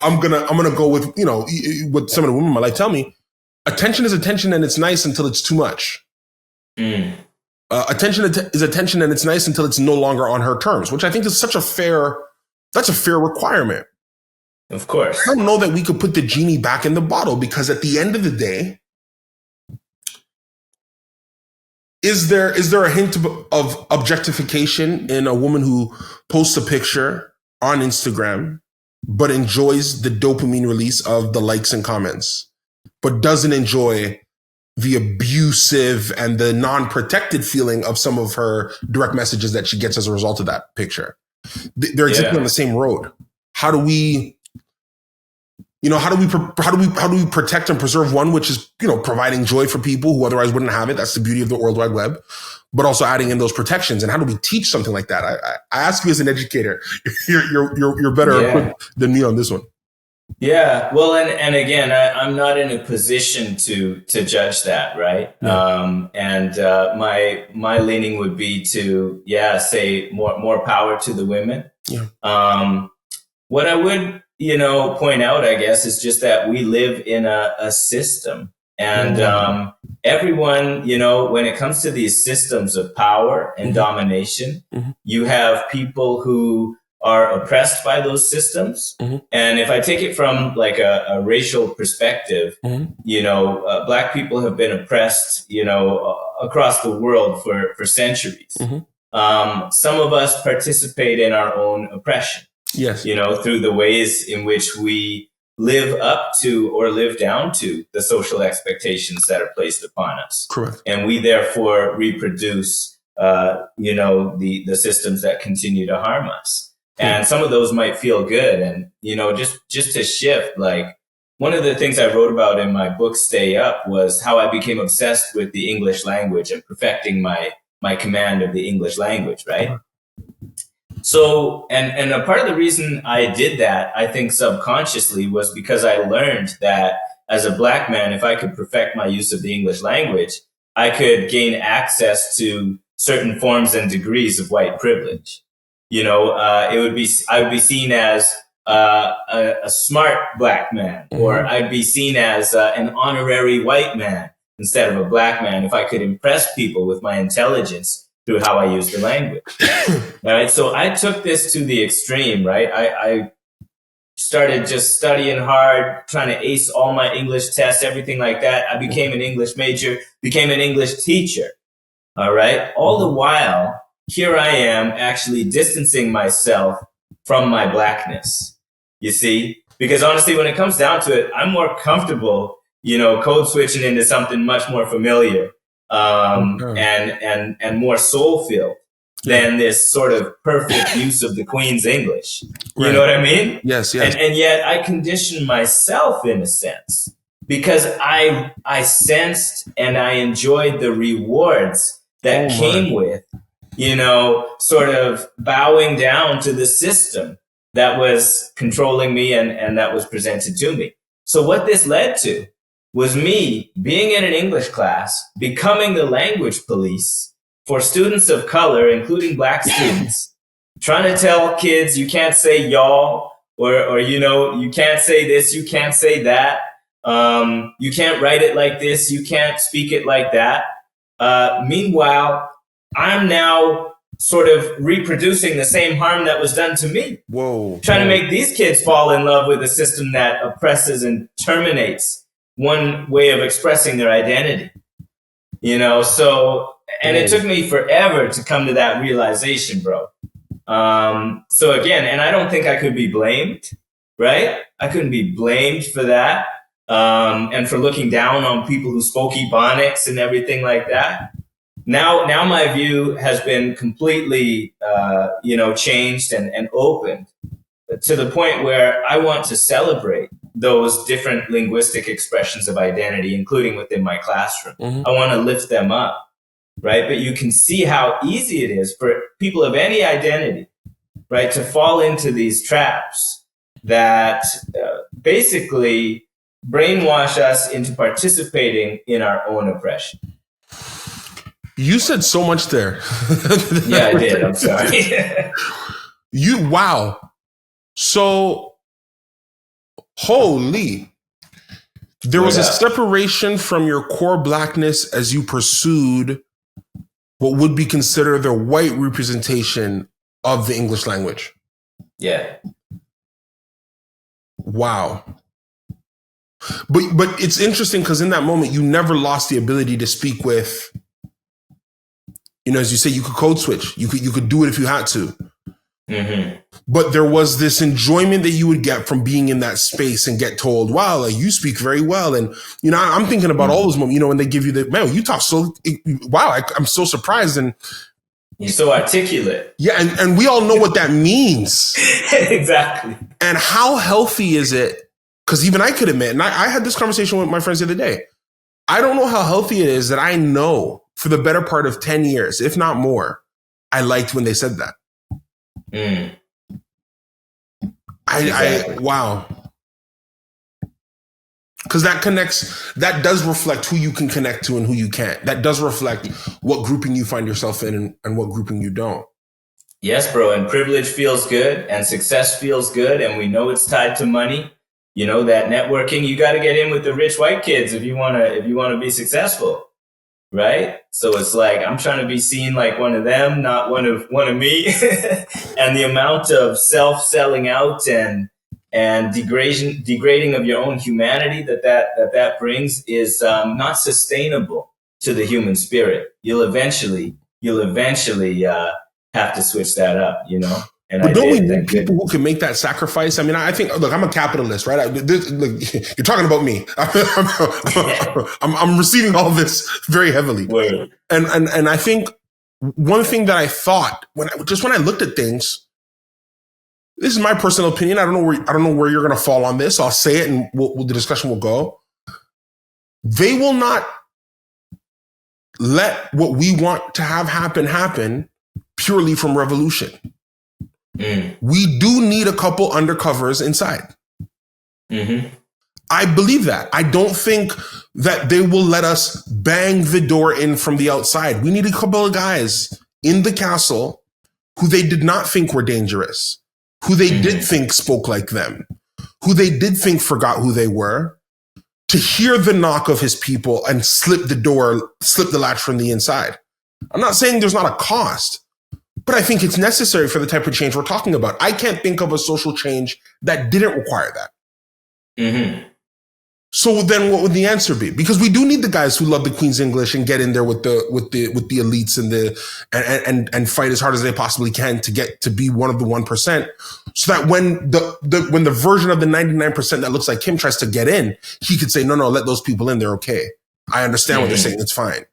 I'm going to go with, what some of the women in my life tell me. Attention is attention and it's nice until it's too much. Attention is attention and it's nice until it's no longer on her terms, which I think is that's a fair requirement. Of course. I don't know that we could put the genie back in the bottle, because at the end of the day, is there a hint of objectification in a woman who posts a picture on Instagram, but enjoys the dopamine release of the likes and comments, but doesn't enjoy the abusive and the non-protected feeling of some of her direct messages that she gets as a result of that picture? They're exactly on the same road. How do we protect and preserve one, which is, providing joy for people who otherwise wouldn't have it? That's the beauty of the World Wide Web, but also adding in those protections. And how do we teach something like that? I ask you as an educator, you're better equipped than me on this one. Yeah. Well, and again, I'm not in a position to judge that. Right. Yeah. My leaning would be to, say more power to the women. Yeah. What I would, point out, I guess, is just that we live in a system, and everyone, when it comes to these systems of power and domination, you have people who are oppressed by those systems. And if I take it from like a racial perspective, Black people have been oppressed, across the world for centuries. Some of us participate in our own oppression. Yes. Through the ways in which we live up to or live down to the social expectations that are placed upon us. Correct. And we therefore reproduce, the systems that continue to harm us. And some of those might feel good. And, just to shift, like one of the things I wrote about in my book, Stay Up, was how I became obsessed with the English language and perfecting my command of the English language. Right. So, and a part of the reason I did that, I think subconsciously, was because I learned that as a Black man, if I could perfect my use of the English language, I could gain access to certain forms and degrees of white privilege. I would be seen as a smart Black man, or I'd be seen as an honorary white man instead of a Black man if I could impress people with my intelligence through how I use the language. All right. So I took this to the extreme, right? I started just studying hard, trying to ace all my English tests, everything like that. I became an English major, became an English teacher. All right. All the while, here I am actually distancing myself from my Blackness, you see? Because honestly, when it comes down to it, I'm more comfortable, code switching into something much more familiar. And more soul filled. than this sort of perfect use of the Queen's English. You know what I mean? Yes. And yet I conditioned myself in a sense because I sensed and I enjoyed the rewards that came with, sort of bowing down to the system that was controlling me and that was presented to me. So what this led to was me being in an English class, becoming the language police for students of color, including Black students, trying to tell kids you can't say y'all, or you can't say this, you can't say that, you can't write it like this, you can't speak it like that. Meanwhile, I'm now sort of reproducing the same harm that was done to me. Trying to make these kids fall in love with a system that oppresses and terminates one way of expressing their identity. And it took me forever to come to that realization, bro. So again, and I don't think I could be blamed, right? I couldn't be blamed for that. And for looking down on people who spoke Ebonics and everything like that. Now my view has been completely, changed and opened to the point where I want to celebrate those different linguistic expressions of identity, including within my classroom. I want to lift them up, right? But you can see how easy it is for people of any identity, right, to fall into these traps that basically brainwash us into participating in our own oppression. You said so much there. Yeah, I did. I'm sorry. Wow. So, holy. There was a separation from your core Blackness as you pursued what would be considered the white representation of the English language. Yeah. Wow. But it's interesting because in that moment, you never lost the ability to speak with, as you say, you could code switch. You could do it if you had to. Mm-hmm. But there was this enjoyment that you would get from being in that space and get told, wow, like, you speak very well. And, I'm thinking about all those moments, when they give you the, man, you talk so, wow, I'm so surprised. And you're so articulate. Yeah. And we all know what that means. Exactly. And how healthy is it? Because even I could admit, and I had this conversation with my friends the other day. I don't know how healthy it is that I know for the better part of 10 years, if not more, I liked when they said that. Exactly. Wow. Because that does reflect who you can connect to and who you can't. That does reflect what grouping you find yourself in and what grouping you don't. Yes, bro. And privilege feels good and success feels good. And we know it's tied to money. That networking, you got to get in with the rich white kids if you want to be successful. Right. So it's like, I'm trying to be seen like one of them, not one of me. And the amount of selling out and degrading of your own humanity that brings is not sustainable to the human spirit. You'll eventually have to switch that up, And but don't we need people who can make that sacrifice? I mean, I think, look, I'm a capitalist, right? You're talking about me. I'm receiving all this very heavily. Word. And I think one thing that I thought when I looked at things, this is my personal opinion. I don't know where you're going to fall on this. I'll say it, and the discussion will go. They will not let what we want to have happen purely from revolution. We do need a couple undercovers inside. Mm-hmm. I believe that. I don't think that they will let us bang the door in from the outside. We need a couple of guys in the castle who they did not think were dangerous, who they did think spoke like them, who they did think forgot who they were, to hear the knock of his people and slip the latch from the inside. I'm not saying there's not a cost, but I think it's necessary for the type of change we're talking about. I can't think of a social change that didn't require that. Mm-hmm. So then what would the answer be? Because we do need the guys who love the Queen's English and get in there with the elites and fight as hard as they possibly can to get to be one of the 1%. So that when the version of the 99% that looks like him tries to get in, he could say, no, let those people in. They're okay. I understand what they're saying. It's fine.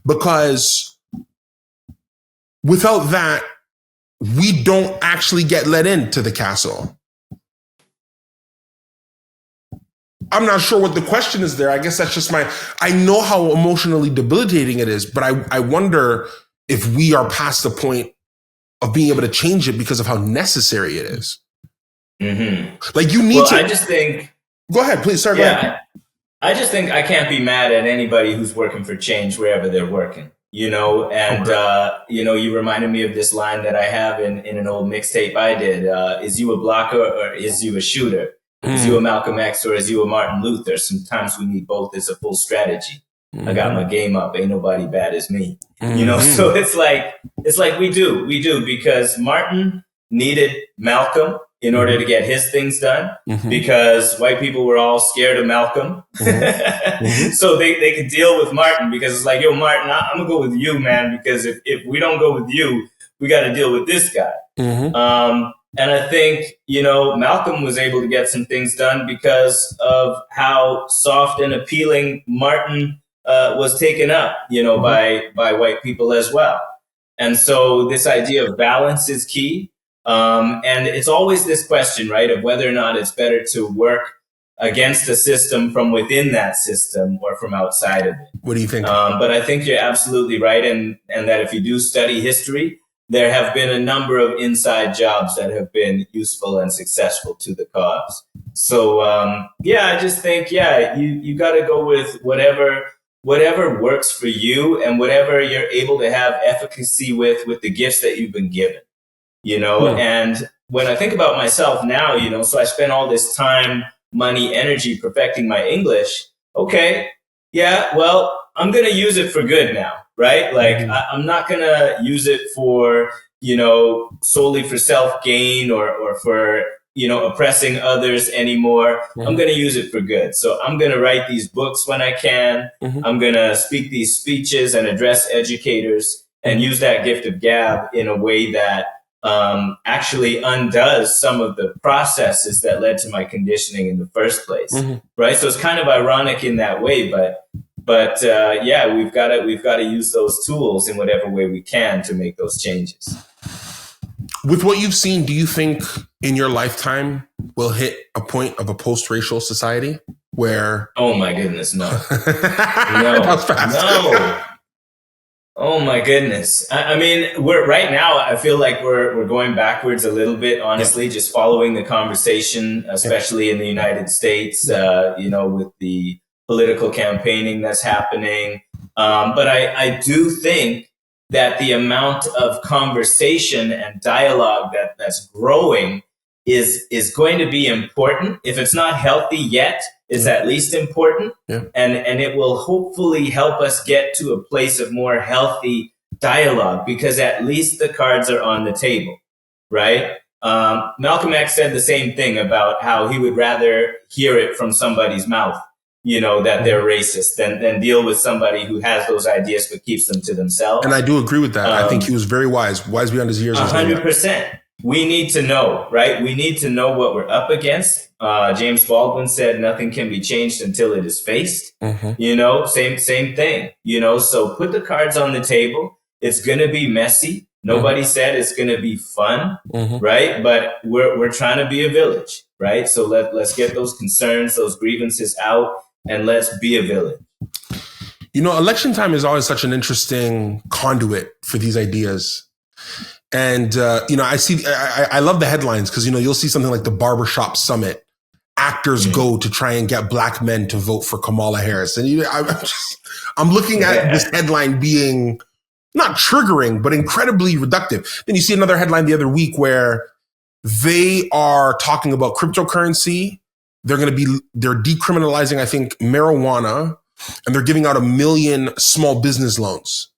Because without that, we don't actually get let into the castle. I'm not sure what the question is there. I guess that's just I know how emotionally debilitating it is, but I wonder if we are past the point of being able to change it because of how necessary it is. Mm-hmm. Like you need to. I just think. Go ahead, please. Sorry. Yeah, go ahead. I just think I can't be mad at anybody who's working for change wherever they're working. You know, and you reminded me of this line that I have in an old mixtape I did. Is you a blocker or is you a shooter? Is you a Malcolm X or is you a Martin Luther? Sometimes we need both. It's a full strategy. I got my game up. Ain't nobody bad as me. You know, so it's like we do because Martin needed Malcolm in order to get his things done because white people were all scared of Malcolm. So they could deal with Martin because it's like, yo, Martin, I'm gonna go with you, man, because if we don't go with you, we got to deal with this guy. And I think, Malcolm was able to get some things done because of how soft and appealing Martin was taken up, by white people as well. And so this idea of balance is key. And it's always this question, right, of whether or not it's better to work against a system from within that system or from outside of it. What do you think? But I think you're absolutely right. And that if you do study history, there have been a number of inside jobs that have been useful and successful to the cause. So, I just think, you got to go with whatever works for you and whatever you're able to have efficacy with the gifts that you've been given, And when I think about myself now, so I spent all this time, money, energy perfecting my English. Okay. Yeah. Well, I'm going to use it for good now. Right? Like I'm not going to use it for, solely for self-gain or for, oppressing others anymore. I'm going to use it for good. So I'm going to write these books when I can. I'm going to speak these speeches and address educators and use that gift of gab in a way that actually undoes some of the processes that led to my conditioning in the first place. Right? So it's kind of ironic in that way, but we've got to use those tools in whatever way we can to make those changes. With what you've seen, do you think in your lifetime we'll hit a point of a post-racial society where? Oh my goodness, no, no. Oh my goodness. I mean, right now, I feel like we're going backwards a little bit, honestly, just following the conversation, especially in the United States, with the political campaigning that's happening. But I do think that the amount of conversation and dialogue that's growing is going to be important. If it's not healthy yet, it's at least important. And it will hopefully help us get to a place of more healthy dialogue because at least the cards are on the table, right? Malcolm X said the same thing about how he would rather hear it from somebody's mouth, that they're racist than deal with somebody who has those ideas but keeps them to themselves. And I do agree with that. I think he was very wise beyond his years. 100%. We need to know, right? We need to know what we're up against. James Baldwin said nothing can be changed until it is faced. Same thing, so put the cards on the table. It's going to be messy. Nobody said it's going to be fun, right? But we're trying to be a village, right? So let's get those concerns, those grievances out, and let's be a village. Election time is always such an interesting conduit for these ideas. And, I love the headlines because, you'll see something like the barbershop summit. Actors go to try and get black men to vote for Kamala Harris. And I'm looking at this headline being not triggering, but incredibly reductive. Then you see another headline the other week where they are talking about cryptocurrency. They're decriminalizing, I think, marijuana, and they're giving out 1 million small business loans.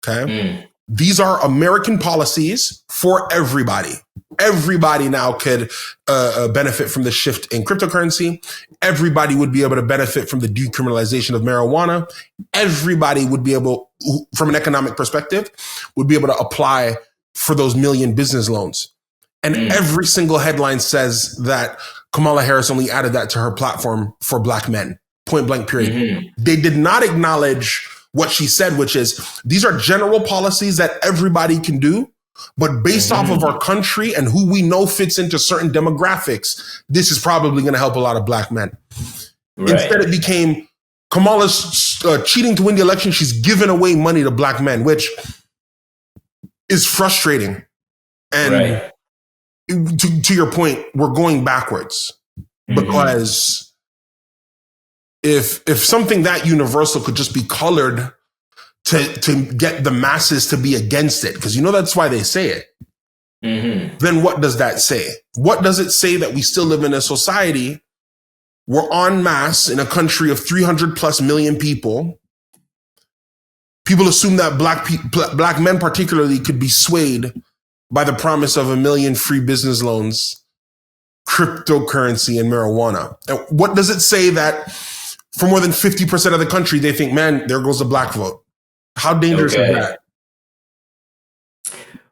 Okay. These are American policies for everybody. Everybody now could benefit from the shift in cryptocurrency. Everybody would be able to benefit from the decriminalization of marijuana. Everybody would be able, from an economic perspective, would be able to apply for those 1 million business loans. And every single headline says that Kamala Harris only added that to her platform for black men. Point blank period. They did not acknowledge what she said, which is these are general policies that everybody can do, but based off of our country and who we know fits into certain demographics, this is probably going to help a lot of black men. Right. Instead, it became Kamala's cheating to win the election. She's giving away money to black men, which is frustrating. And to your point, we're going backwards because if something that universal could just be colored to get the masses to be against it, because that's why they say it, then what does that say? What does it say that we still live in a society where en masse in a country of 300 plus million people assume that black men particularly could be swayed by the promise of 1 million free business loans, cryptocurrency, and marijuana? And what does it say that for more than 50% of the country, they think, man, there goes the black vote? How dangerous is that?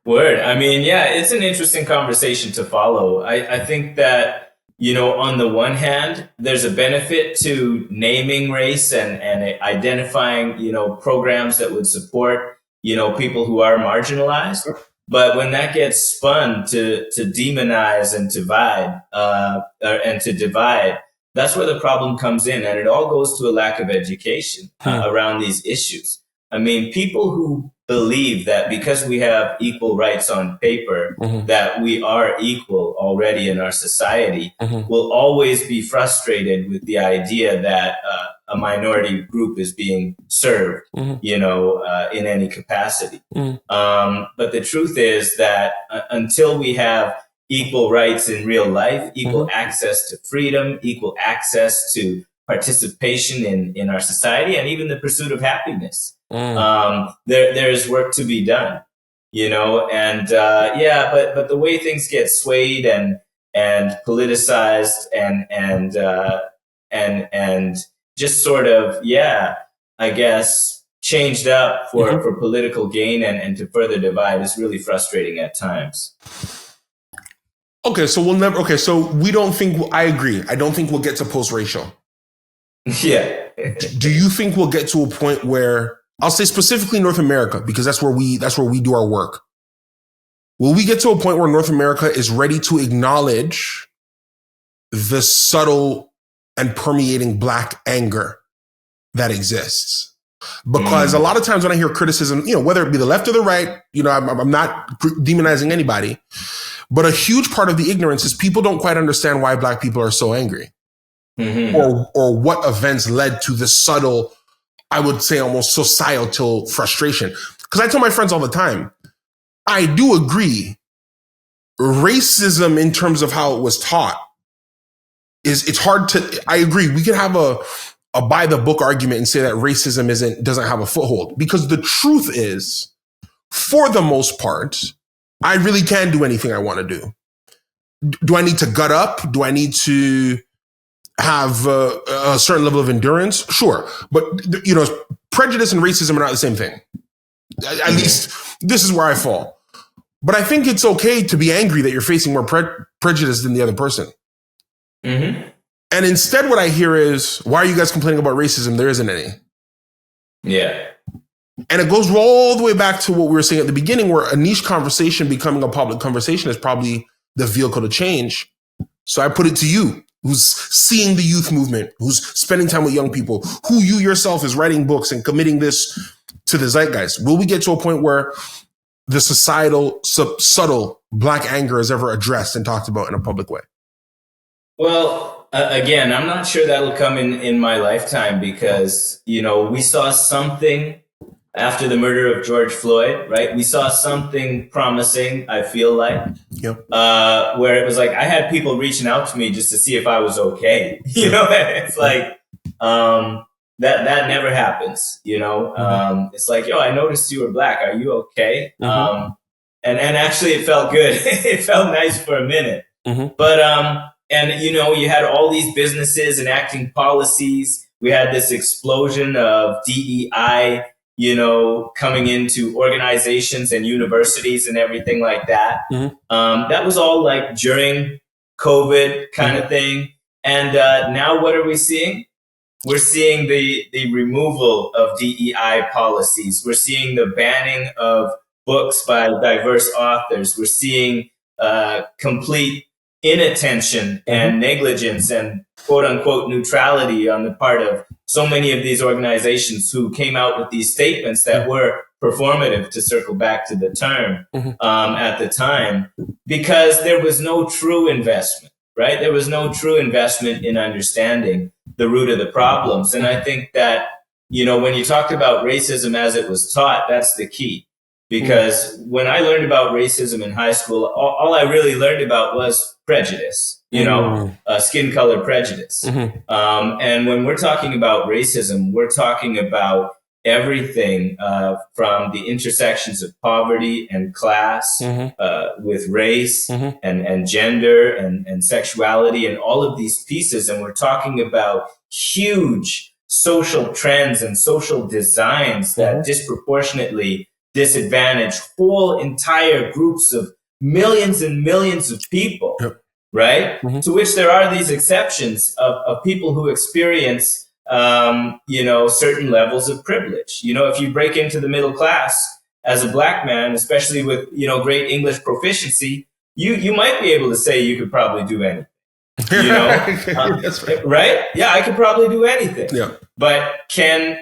Word. I mean, yeah, it's an interesting conversation to follow. I think that, on the one hand, there's a benefit to naming race and identifying, programs that would support, people who are marginalized. But when that gets spun to demonize and divide, that's where the problem comes in. And it all goes to a lack of education around these issues. I mean, people who believe that because we have equal rights on paper, that we are equal already in our society, will always be frustrated with the idea that a minority group is being served, in any capacity. But the truth is that until we have equal rights in real life, equal access to freedom, equal access to participation in our society, and even the pursuit of happiness, there's work to be done, but the way things get swayed and politicized and just sort of, I guess, changed up for political gain and to further divide is really frustrating at times. Okay, so we don't think, I agree. I don't think we'll get to post-racial. Yeah. Do you think we'll get to a point where, I'll say specifically North America, because that's where we do our work. Will we get to a point where North America is ready to acknowledge the subtle and permeating black anger that exists? Because a lot of times when I hear criticism, whether it be the left or the right, I'm not demonizing anybody, but a huge part of the ignorance is people don't quite understand why black people are so angry, or what events led to the subtle, I would say almost societal frustration. Because I tell my friends all the time, I do agree, racism in terms of how it was taught it's hard to, I agree, we can have a by the book argument and say that racism doesn't have a foothold, because the truth is, for the most part, I really can do anything I want to do. Do I need to gut up? Do I need to have a certain level of endurance? Sure. But, prejudice and racism are not the same thing. At least this is where I fall. But I think it's okay to be angry that you're facing more prejudice than the other person. And instead what I hear is, why are you guys complaining about racism? There isn't any. Yeah. And it goes all the way back to what we were saying at the beginning, where a niche conversation becoming a public conversation is probably the vehicle to change. So I put it to you, who's seeing the youth movement, who's spending time with young people, who you yourself is writing books and committing this to the zeitgeist. Will we get to a point where the societal, subtle black anger is ever addressed and talked about in a public way? Well, again, I'm not sure that'll come in my lifetime, because, we saw something after the murder of George Floyd, right? We saw something promising, I feel like, where it was like, I had people reaching out to me just to see if I was okay. It's like, that never happens, It's like, I noticed you were black. Are you okay? And actually it felt good. It felt nice for a minute. But, and, you had all these businesses enacting policies. We had this explosion of DEI, coming into organizations and universities and everything like that. That was all like during COVID kind of thing. And now what are we seeing? We're seeing the removal of DEI policies. We're seeing the banning of books by diverse authors. We're seeing complete inattention and negligence and quote unquote neutrality on the part of so many of these organizations who came out with these statements that were performative, to circle back to the term, at the time, because there was no true investment, right? There was no true investment in understanding the root of the problems. And I think that, when you talked about racism as it was taught, that's the key. Because when I learned about racism in high school, all I really learned about was prejudice, skin color prejudice. And when we're talking about racism, we're talking about everything from the intersections of poverty and class, with race and gender and sexuality and all of these pieces. And we're talking about huge social trends and social designs that disproportionately disadvantage whole entire groups of millions and millions of people, right? To which there are these exceptions of people who experience, certain levels of privilege. If you break into the middle class as a black man, especially with, great English proficiency, you might be able to say you could probably do anything. That's right. Right? Yeah, I could probably do anything. Yeah. But can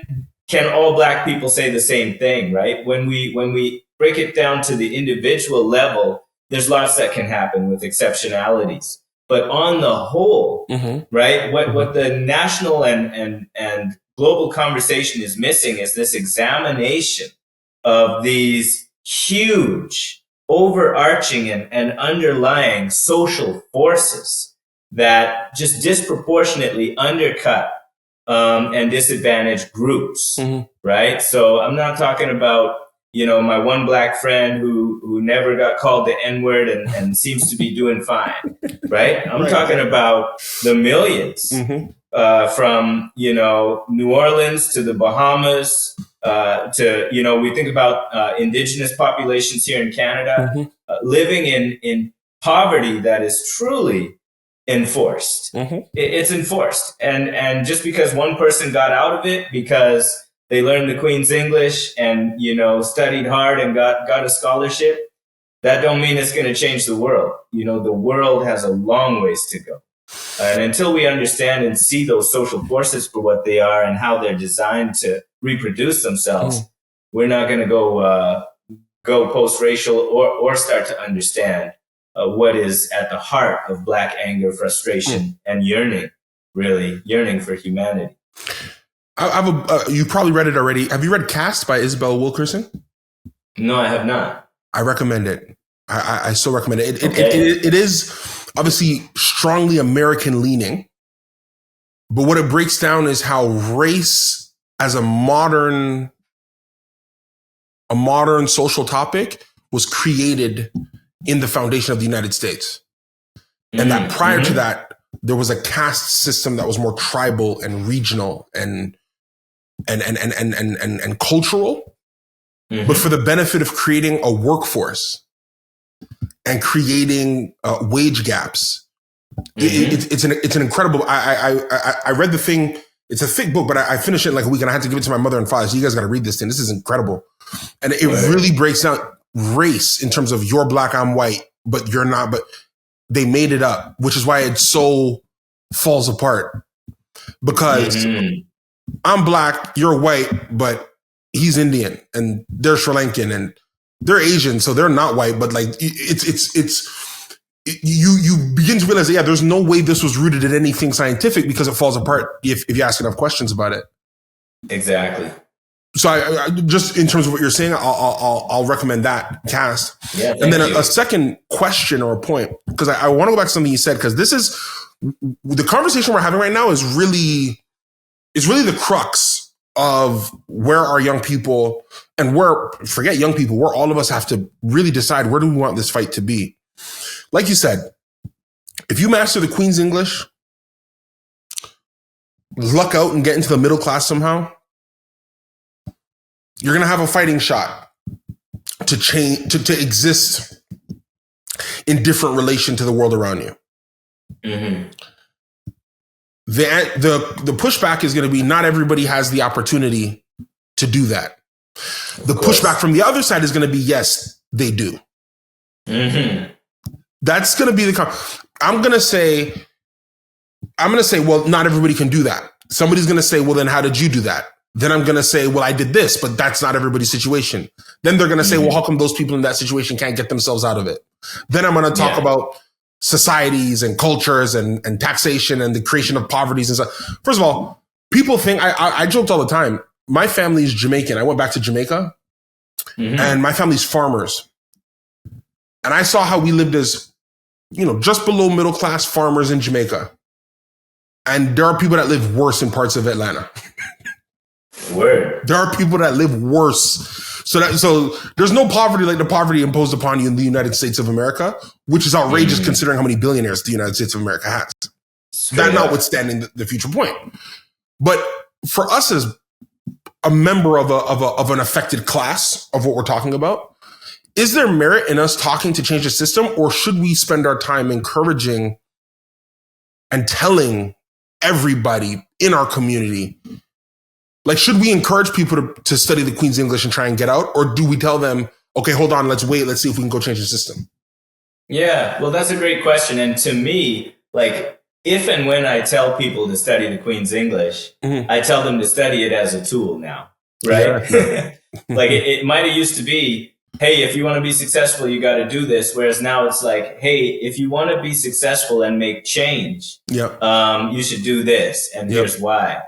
all black people say the same thing, right? When we break it down to the individual level, there's lots that can happen with exceptionalities. But on the whole, right, what the national and global conversation is missing is this examination of these huge, overarching and underlying social forces that just disproportionately undercut and disadvantaged groups, right? So I'm not talking about, my one black friend who never got called the N-word and seems to be doing fine, right? I'm talking about the millions from, New Orleans to the Bahamas to, we think about indigenous populations here in Canada living in poverty that is truly enforced. It's enforced. And just because one person got out of it because they learned the Queen's English and, studied hard and got a scholarship, that don't mean it's going to change the world. The world has a long ways to go. And until we understand and see those social forces for what they are and how they're designed to reproduce themselves, we're not going to go post-racial or start to understand what is at the heart of black anger, frustration, and yearning for humanity. You probably read it already. Have you read Caste by Isabel Wilkerson? No, I have not. I recommend it. I still recommend it. It is obviously strongly American leaning, but what it breaks down is how race as a modern social topic was created in the foundation of the United States. And that prior to that, there was a caste system that was more tribal and regional and cultural, but for the benefit of creating a workforce and creating wage gaps. It's an incredible. I read the thing. It's a thick book, but I finished it in like a week, and I had to give it to my mother and father. So you guys got to read this thing. This is incredible, and it really breaks down race in terms of you're black, I'm white, but you're not. But they made it up, which is why it so falls apart. Because I'm black, you're white, but he's Indian, and they're Sri Lankan, and they're Asian, so they're not white. But like you begin to realize, there's no way this was rooted in anything scientific because it falls apart if you ask enough questions about it. Exactly. So I just in terms of what you're saying, I'll recommend that Caste. Yeah, and then a second question or a point, because I want to go back to something you said, because this is the conversation we're having right now is really the crux of where our young people and forget young people, where all of us have to really decide where do we want this fight to be. Like you said, if you master the Queen's English, luck out and get into the middle class somehow, you're going to have a fighting shot to change, to exist in different relation to the world around you. the pushback is going to be not everybody has the opportunity to do that. The pushback from the other side is going to be, yes, they do. Mm-hmm. That's going to be I'm going to say, well, not everybody can do that. Somebody's going to say, well, then how did you do that? Then I'm going to say, well, I did this, but that's not everybody's situation. Then they're going to say, well, how come those people in that situation can't get themselves out of it? Then I'm going to talk about societies and cultures and taxation and the creation of poverties and stuff. First of all, people think, I joked all the time, my family is Jamaican. I went back to Jamaica and my family's farmers. And I saw how we lived as, just below middle class farmers in Jamaica. And there are people that live worse in parts of Atlanta. Word. There are people that live worse. So there's no poverty like the poverty imposed upon you in the United States of America, which is outrageous considering how many billionaires the United States of America has. That notwithstanding the future point. But for us as a member of an affected class of what we're talking about, is there merit in us talking to change the system, or should we spend our time encouraging and telling everybody in our community, like, should we encourage people to study the Queen's English and try and get out? Or do we tell them, okay, hold on, let's wait, let's see if we can go change the system? Yeah, well, that's a great question. And to me, like, if and when I tell people to study the Queen's English, I tell them to study it as a tool now, right? Yeah. Like, it might have used to be, hey, if you want to be successful, you got to do this. Whereas now it's like, hey, if you want to be successful and make change, you should do this. And here's why.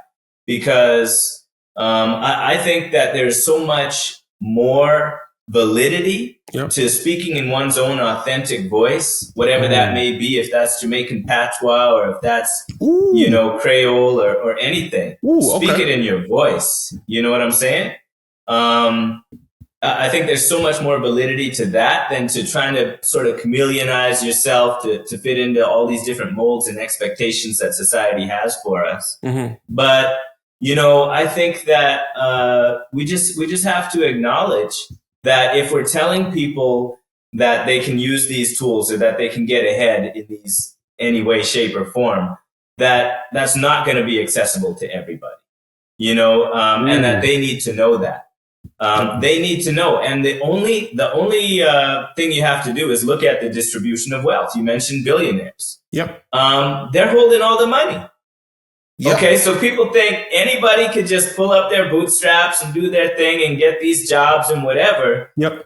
Because I think that there's so much more validity to speaking in one's own authentic voice, whatever that may be, if that's Jamaican patois or if that's, Creole or anything. Speak it in your voice. You know what I'm saying? I think there's so much more validity to that than to trying to sort of chameleonize yourself to fit into all these different molds and expectations that society has for us. But I think that we just have to acknowledge that if we're telling people that they can use these tools or that they can get ahead in these any way, shape, or form, that's not going to be accessible to everybody, and that they need to know that. They need to know. And the only thing you have to do is look at the distribution of wealth. You mentioned billionaires. They're holding all the money. Okay, so people think anybody could just pull up their bootstraps and do their thing and get these jobs and whatever. No.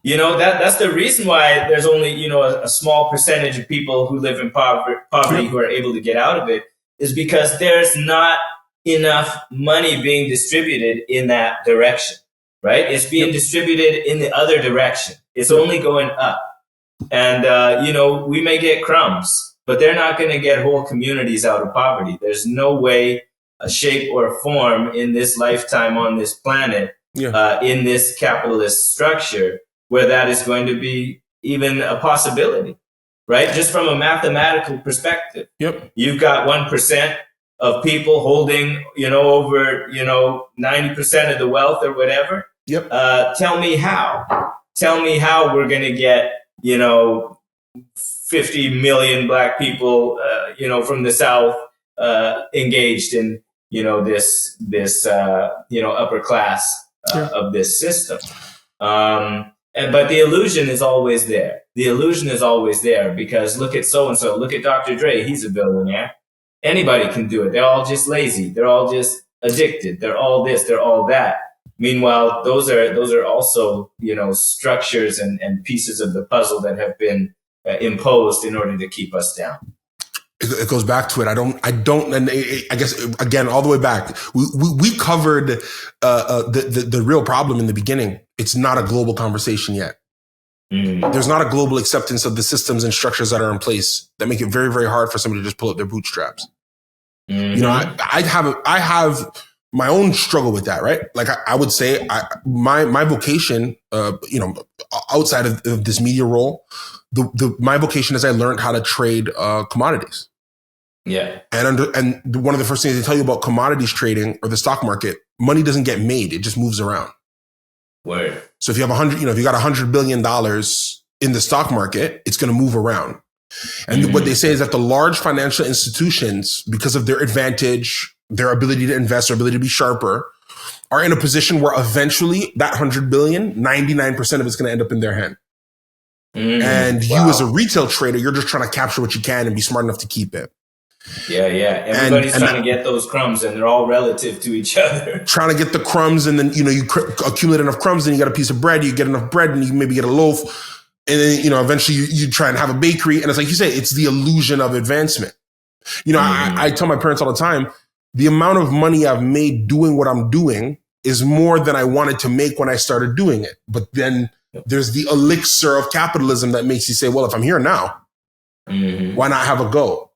That's the reason why there's only, a small percentage of people who live in poverty who are able to get out of it, is because there's not enough money being distributed in that direction, right? It's being distributed in the other direction. It's only going up. And, we may get crumbs, but they're not going to get whole communities out of poverty. There's no way, shape, or form in this lifetime on this planet, in this capitalist structure, where that is going to be even a possibility, right? Just from a mathematical perspective. You've got 1% of people holding, over, 90% of the wealth or whatever. Tell me how. Tell me how we're going to get, 50 million Black people, from the South, engaged in, this upper class of this system. But the illusion is always there. The illusion is always there because look at so-and-so, look at Dr. Dre, he's a billionaire. Anybody can do it. They're all just lazy. They're all just addicted. They're all this, they're all that. Meanwhile, those are also, structures and pieces of the puzzle that have been imposed in order to keep us down. It goes back to it. I don't, and I guess again, all the way back, we covered the real problem in the beginning. It's not a global conversation yet. There's not a global acceptance of the systems and structures that are in place that make it very, very hard for somebody to just pull up their bootstraps. I have my own struggle with that, right? Like I would say my vocation, outside of this media role, my vocation is I learned how to trade commodities. And one of the first things they tell you about commodities trading or the stock market, money doesn't get made; it just moves around. So if you have if you got $100 billion in the stock market, it's going to move around. And what they say is that the large financial institutions, because of their advantage, their ability to invest, their ability to be sharper, are in a position where eventually that 100 billion, 99% of it's going to end up in their hand. And you as a retail trader, you're just trying to capture what you can and be smart enough to keep it. Yeah. Everybody's trying to get those crumbs, and they're all relative to each other. Trying to get the crumbs, and then, you accumulate enough crumbs, and you got a piece of bread, you get enough bread, and you maybe get a loaf. And then, eventually you try and have a bakery. And it's like you say, it's the illusion of advancement. I tell my parents all the time, the amount of money I've made doing what I'm doing is more than I wanted to make when I started doing it. But then there's the elixir of capitalism that makes you say, well, if I'm here now, why not have a go?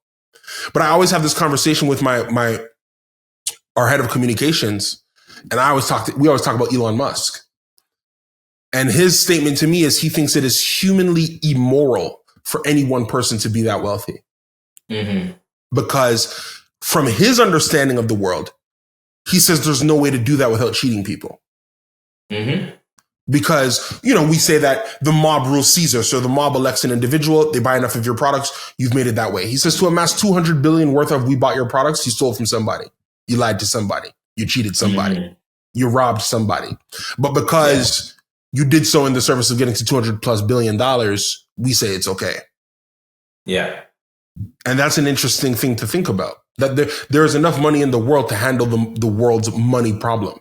But I always have this conversation with our head of communications, and we always talk about Elon Musk. And his statement to me is he thinks it is humanly immoral for any one person to be that wealthy. Because from his understanding of the world, he says there's no way to do that without cheating people. Because, we say that the mob rules Caesar. So the mob elects an individual. They buy enough of your products. You've made it that way. He says to amass 200 billion worth of we bought your products, you stole from somebody. You lied to somebody. You cheated somebody. You robbed somebody. But because you did so in the service of getting to $200+ billion, we say it's okay. Yeah. And that's an interesting thing to think about. That there is enough money in the world to handle the world's money problem.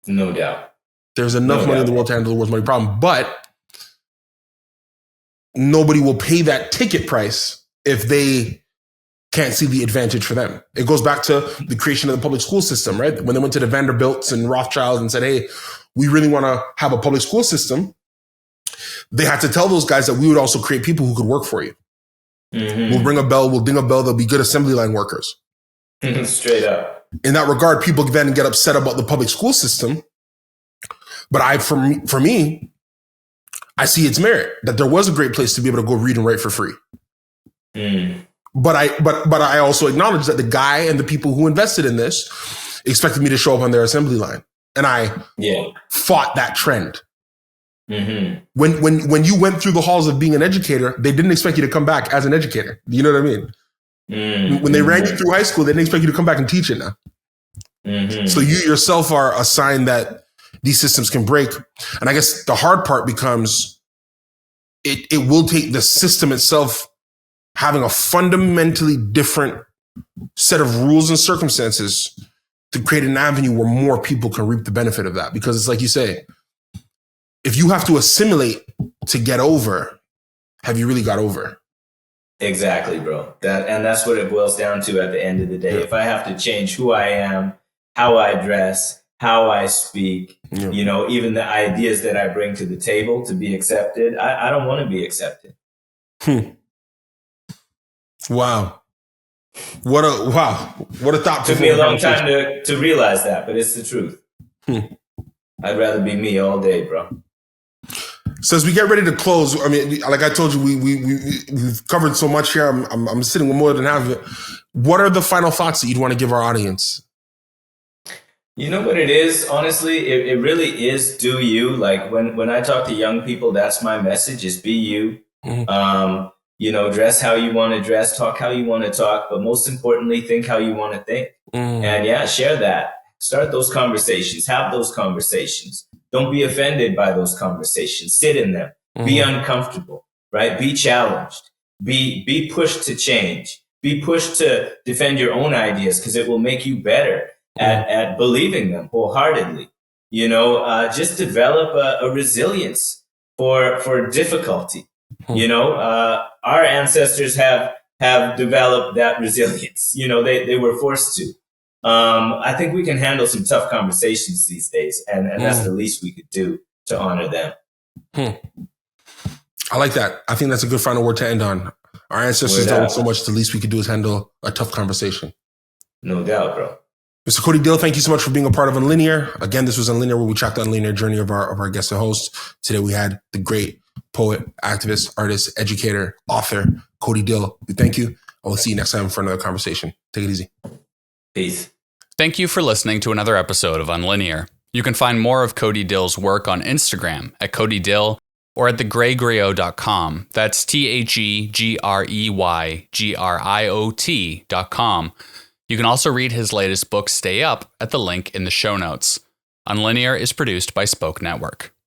No doubt. There's enough money in the world to handle the world's money problem, but nobody will pay that ticket price if they can't see the advantage for them. It goes back to the creation of the public school system, right? When they went to the Vanderbilts and Rothschilds and said, hey, we really want to have a public school system, they had to tell those guys that we would also create people who could work for you. We'll ring a bell, we'll ding a bell, they'll be good assembly line workers. Straight up. In that regard, people then get upset about the public school system. But for me, I see its merit that there was a great place to be able to go read and write for free. But I also acknowledge that the guy and the people who invested in this expected me to show up on their assembly line. And I fought that trend. When you went through the halls of being an educator, they didn't expect you to come back as an educator. You know what I mean? When they ran you through high school, they didn't expect you to come back and teach it now. So you yourself are a sign that these systems can break. And I guess the hard part becomes it will take the system itself having a fundamentally different set of rules and circumstances to create an avenue where more people can reap the benefit of that. Because it's like you say, if you have to assimilate to get over, have you really got over? Exactly, bro. That's what it boils down to at the end of the day. If I have to change who I am, how I dress, how I speak, even the ideas that I bring to the table to be accepted, I don't want to be accepted. Wow. What a thought. Took me a long time to realize that, but it's the truth. I'd rather be me all day, bro. So as we get ready to close, I mean, like I told you, we've covered so much here. I'm sitting with more than half of it. What are the final thoughts that you'd want to give our audience? You know what it is? Honestly, it really is do you. Like when I talk to young people, that's my message is be you. Dress how you want to dress, talk how you want to talk, but most importantly, think how you want to think. And share that. Start those conversations, have those conversations. Don't be offended by those conversations. Sit in them. Be uncomfortable, right? Be challenged. Be pushed to change. Be pushed to defend your own ideas because it will make you better at believing them wholeheartedly. Just develop a resilience for difficulty. Our ancestors have developed that resilience. They were forced to. I think we can handle some tough conversations these days, and that's the least we could do to honor them. I like that. I think that's a good final word to end on. Our ancestors done so much, the least we could do is handle a tough conversation. No doubt, bro. Mr. Khodi Dill, thank you so much for being a part of Unlinear. Again, this was Unlinear, where we tracked the unlinear journey of our guest and host. Today we had the great poet, activist, artist, educator, author, Khodi Dill. We thank you. I will see you next time for another conversation. Take it easy. Peace. Thank you for listening to another episode of Unlinear. You can find more of Khodi Dill's work on Instagram at Khodi Dill or at thegreyGriot.com. That's TheGreygriot.com. You can also read his latest book, Stay Up, at the link in the show notes. Unlinear is produced by Spoke Network.